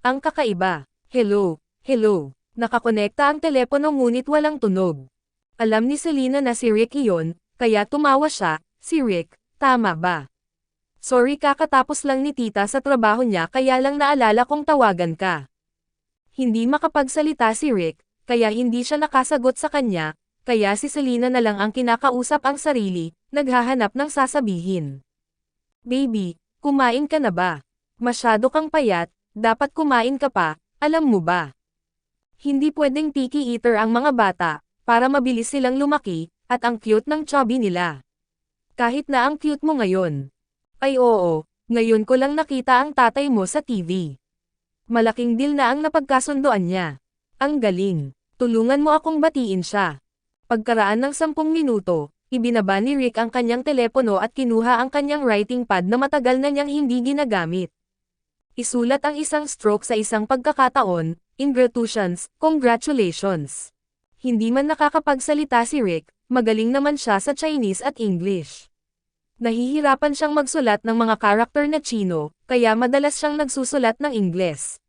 Ang kakaiba. Hello, hello. Nakakonekta ang telepono ngunit walang tunog. Alam ni Selena na si Rick iyon, kaya tumawa siya, si Rick, tama ba? Sorry kakatapos lang ni tita sa trabaho niya kaya lang naalala kong tawagan ka. Hindi makapagsalita si Rick, kaya hindi siya nakasagot sa kanya, kaya si Selena na lang ang kinakausap ang sarili, naghahanap ng sasabihin. Baby, kumain ka na ba? Masyado kang payat, dapat kumain ka pa, alam mo ba? Hindi pwedeng picky eater ang mga bata, para mabilis silang lumaki, at ang cute ng chubby nila. Kahit na ang cute mo ngayon. Ay oo, ngayon ko lang nakita ang tatay mo sa TV. Malaking deal na ang napagkasunduan niya. Ang galing. Tulungan mo akong batiin siya. Pagkaraan ng 10 minuto, ibinaba ni Rick ang kanyang telepono at kinuha ang kanyang writing pad na matagal na niyang hindi ginagamit. Isulat ang isang stroke sa isang pagkakataon, "Ingratulations, congratulations." Hindi man nakakapagsalita si Rick, magaling naman siya sa Chinese at English. Nahihirapan siyang magsulat ng mga karakter na Chino, kaya madalas siyang nagsusulat ng Ingles.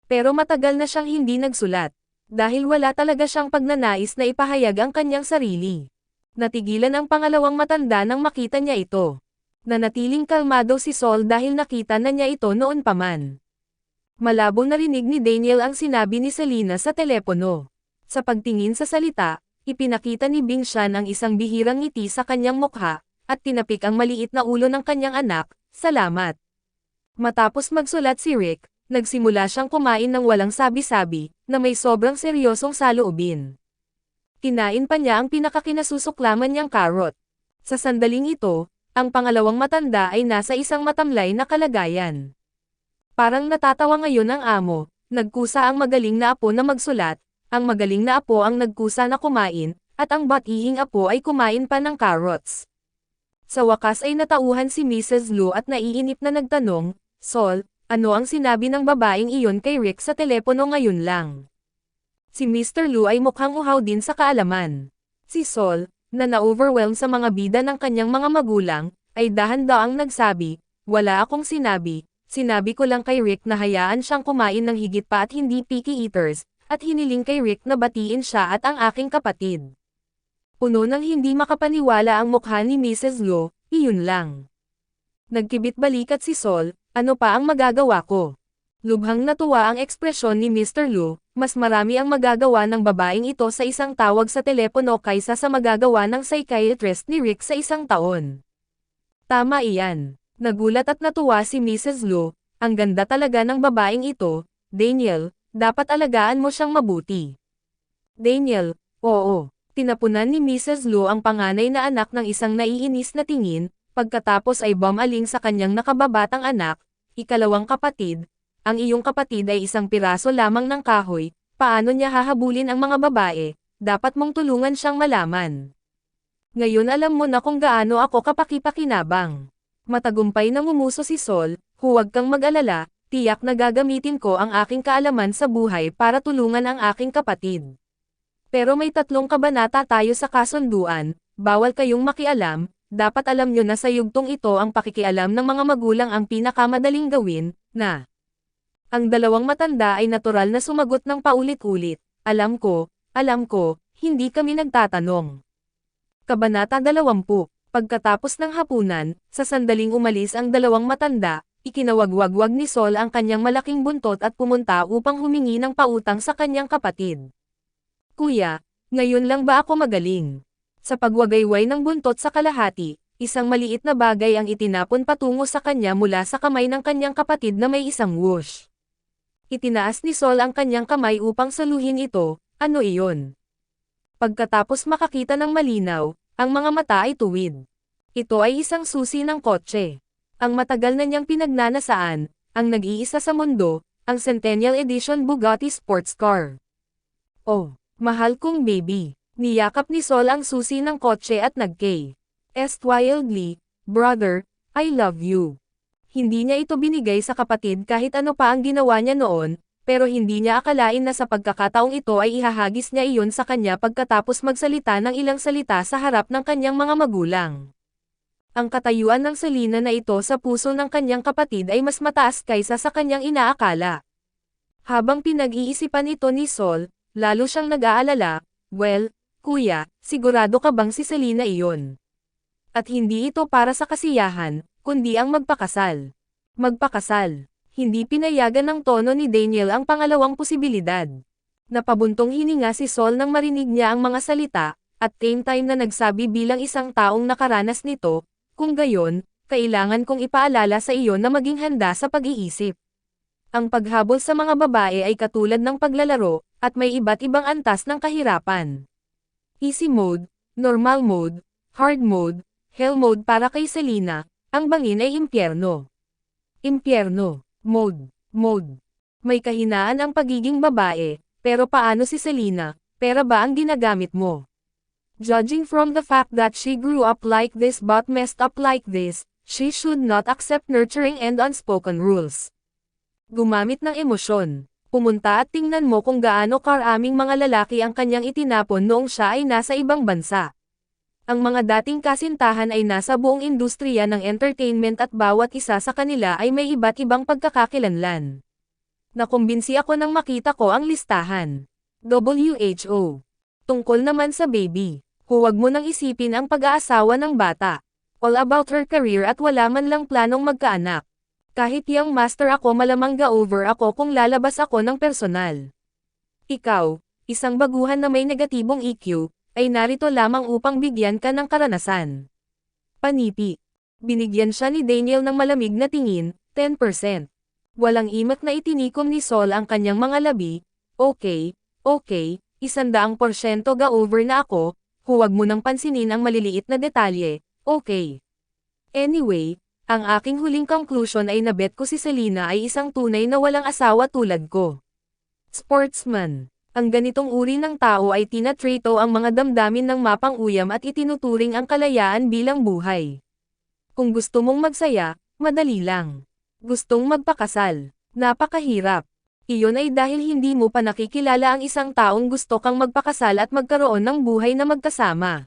Pero matagal na siyang hindi nagsulat, dahil wala talaga siyang pagnanais na ipahayag ang kanyang sarili. Natigilan ang pangalawang matanda nang makita niya ito. Nanatiling kalmado si Sol dahil nakita na niya ito noon pa man. Malabo narinig ni Daniel ang sinabi ni Selena sa telepono. Sa pagtingin sa salita, ipinakita ni Bing Shan ang isang bihirang ngiti sa kanyang mukha, at tinapik ang maliit na ulo ng kanyang anak, "Salamat." Matapos magsulat si Rick, nagsimula siyang kumain ng walang sabi-sabi, na may sobrang seryosong saloobin. Kinain pa niya ang pinakakinasusuklaman niyang carrot. Sa sandaling ito, ang pangalawang matanda ay nasa isang matamlay na kalagayan. Parang natatawa ngayon ang amo, nagkusa ang magaling na apo na magsulat, ang magaling na apo ang nagkusa na kumain, at ang batihing apo ay kumain pa ng carrots. Sa wakas ay natauhan si Mrs. Lu at naiinip na nagtanong, "Sol, ano ang sinabi ng babaeng iyon kay Rick sa telepono ngayon lang?" Si Mr. Lu ay mukhang uhaw din sa kaalaman. Si Sol, na na-overwhelm sa mga bida ng kanyang mga magulang, ay dahan-daang nagsabi, "Wala akong sinabi, sinabi ko lang kay Rick na hayaan siyang kumain ng higit pa at hindi picky eaters, at hiniling kay Rick na batiin siya at ang aking kapatid." Puno ng hindi makapaniwala ang mukha ni Mrs. Lu, "Iyon lang." Nagkibit balikat si Sol, "Ano pa ang magagawa ko?" Lubhang natuwa ang ekspresyon ni Mr. Lu, mas marami ang magagawa ng babaeng ito sa isang tawag sa telepono kaysa sa magagawa ng psychiatrist ni Rick sa isang taon. Tama iyan. Nagulat at natuwa si Mrs. Lu, "Ang ganda talaga ng babaeng ito, Daniel, dapat alagaan mo siyang mabuti." Daniel, "Oo." Tinapunan ni Mrs. Lu ang panganay na anak ng isang naiinis na tingin, pagkatapos ay bumaling sa kanyang nakababatang anak, "Ikalawang kapatid, ang iyong kapatid ay isang piraso lamang ng kahoy, paano niya hahabulin ang mga babae, dapat mong tulungan siyang malaman. Ngayon alam mo na kung gaano ako kapaki-pakinabang." Matagumpay na ngumuso si Sol, "Huwag kang mag-alala, tiyak na gagamitin ko ang aking kaalaman sa buhay para tulungan ang aking kapatid. Pero may 3 kabanata tayo sa kasunduan, bawal kayong makialam, dapat alam nyo na sa yugtong ito ang pakikialam ng mga magulang ang pinakamadaling gawin, na." Ang dalawang matanda ay natural na sumagot ng paulit-ulit, alam ko, hindi kami nagtatanong." Kabanata 20. Pagkatapos ng hapunan, sa sandaling umalis ang dalawang matanda, ikinawagwagwag ni Sol ang kanyang malaking buntot at pumunta upang humingi ng pautang sa kanyang kapatid. "Kuya, ngayon lang ba ako magaling?" Sa pagwagayway ng buntot sa kalahati, isang maliit na bagay ang itinapon patungo sa kanya mula sa kamay ng kanyang kapatid na may isang whoosh. Itinaas ni Sol ang kanyang kamay upang saluhin ito, "Ano iyon?" Pagkatapos makakita ng malinaw, ang mga mata ay tuwid. Ito ay isang susi ng kotse. Ang matagal na niyang pinagnanasaan, ang nag-iisa sa mundo, ang Centennial Edition Bugatti Sports Car. "Oh, mahal kong baby." Niyakap ni Sol ang susi ng kotse at nag-KS wildly, "Brother, I love you." Hindi niya ito binigay sa kapatid kahit ano pa ang ginawa niya noon, pero hindi niya akalain na sa pagkakataong ito ay ihahagis niya iyon sa kanya pagkatapos magsalita ng ilang salita sa harap ng kanyang mga magulang. Ang katayuan ng Selena na ito sa puso ng kanyang kapatid ay mas mataas kaysa sa kanyang inaakala. Habang pinag-iisipan ito ni Sol, lalo siyang nag-aalala, "Well, kuya, sigurado ka bang si Selena iyon? At hindi ito para sa kasiyahan, kundi ang magpakasal." Magpakasal. Hindi pinayagan ng tono ni Daniel ang pangalawang posibilidad. Napabuntong hininga si Sol nang marinig niya ang mga salita, at same time na nagsabi bilang isang taong nakaranas nito, "Kung gayon, kailangan kong ipaalala sa iyo na maging handa sa pag-iisip. Ang paghabol sa mga babae ay katulad ng paglalaro, at may iba't ibang antas ng kahirapan. Easy mode, normal mode, hard mode, hell mode para kay Selena, ang bangin ay impyerno. Impyerno. Mode. May kahinaan ang pagiging babae, Pero paano si Selena? Pera ba ang ginagamit mo? Judging from the fact that she grew up like this but messed up like this, she should not accept nurturing and unspoken rules. Gumamit ng emosyon. Pumunta at tingnan mo kung gaano karaming mga lalaki ang kanyang itinapon noong siya ay nasa ibang bansa. Ang mga dating kasintahan ay nasa buong industriya ng entertainment at bawat isa sa kanila ay may iba't ibang pagkakakilanlan. Nakumbinsi ako nang makita ko ang listahan. WHO. Tungkol naman sa baby, huwag mo nang isipin ang pag-aasawa ng bata. All about her career at wala man lang planong magkaanak. Kahit young master ako malamang ga-over ako kung lalabas ako ng personal. Ikaw, isang baguhan na may negatibong EQ, ay narito lamang upang bigyan ka ng karanasan. Panipi. Binigyan siya ni Daniel ng malamig na tingin, 10%. Walang imak na itinikom ni Sol ang kanyang mga labi. Okay, 100% ga-over na ako, huwag mo nang pansinin ang maliliit na detalye, okay. Anyway, ang aking huling conclusion ay nabet ko si Selena ay isang tunay na walang asawa tulad ko. Sportsman. Ang ganitong uri ng tao ay tinatrato ang mga damdamin ng mapang-uyam at itinuturing ang kalayaan bilang buhay. Kung gusto mong magsaya, madali lang. Gustong magpakasal, napakahirap. Iyon ay dahil hindi mo pa nakikilala ang isang taong gusto kang magpakasal at magkaroon ng buhay na magkasama.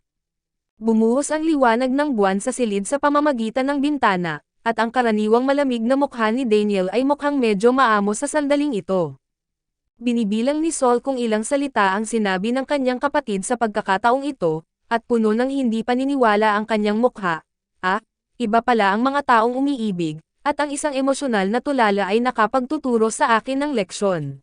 Bumuhos ang liwanag ng buwan sa silid sa pamamagitan ng bintana, at ang karaniwang malamig na mukha ni Daniel ay mukhang medyo maamo sa sandaling ito. Binibilang ni Sol kung ilang salita ang sinabi ng kanyang kapatid sa pagkakataong ito, at puno ng hindi paniniwala ang kanyang mukha. Iba pala ang mga taong umiibig, at ang isang emosyonal na tulala ay nakapagtuturo sa akin ng leksyon.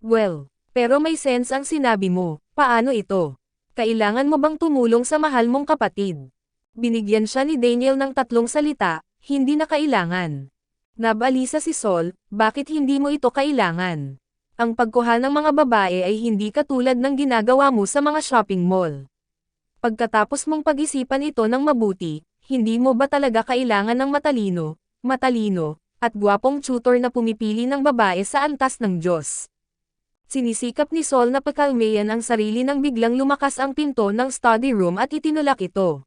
Well, pero may sense ang sinabi mo, paano ito? Kailangan mo bang tumulong sa mahal mong kapatid? Binigyan siya ni Daniel ng 3 salita, hindi na kailangan. Nabalisa si Sol, bakit hindi mo ito kailangan? Ang pagkuha ng mga babae ay hindi katulad ng ginagawa mo sa mga shopping mall. Pagkatapos mong pag-isipan ito ng mabuti, hindi mo ba talaga kailangan ng matalino, at gwapong tutor na pumipili ng babae sa antas ng Diyos? Sinisikap ni Sol na pakalmayan ang sarili nang biglang lumakas ang pinto ng study room at itinulak ito.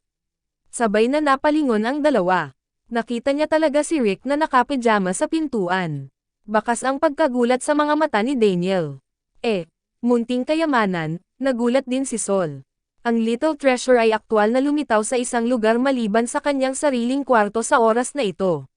Sabay na napalingon ang dalawa. Nakita niya talaga si Rick na nakapijama sa pintuan. Bakas ang pagkagulat sa mga mata ni Daniel. Munting kayamanan, nagulat din si Sol. Ang little treasure ay aktwal na lumitaw sa isang lugar maliban sa kanyang sariling kwarto sa oras na ito.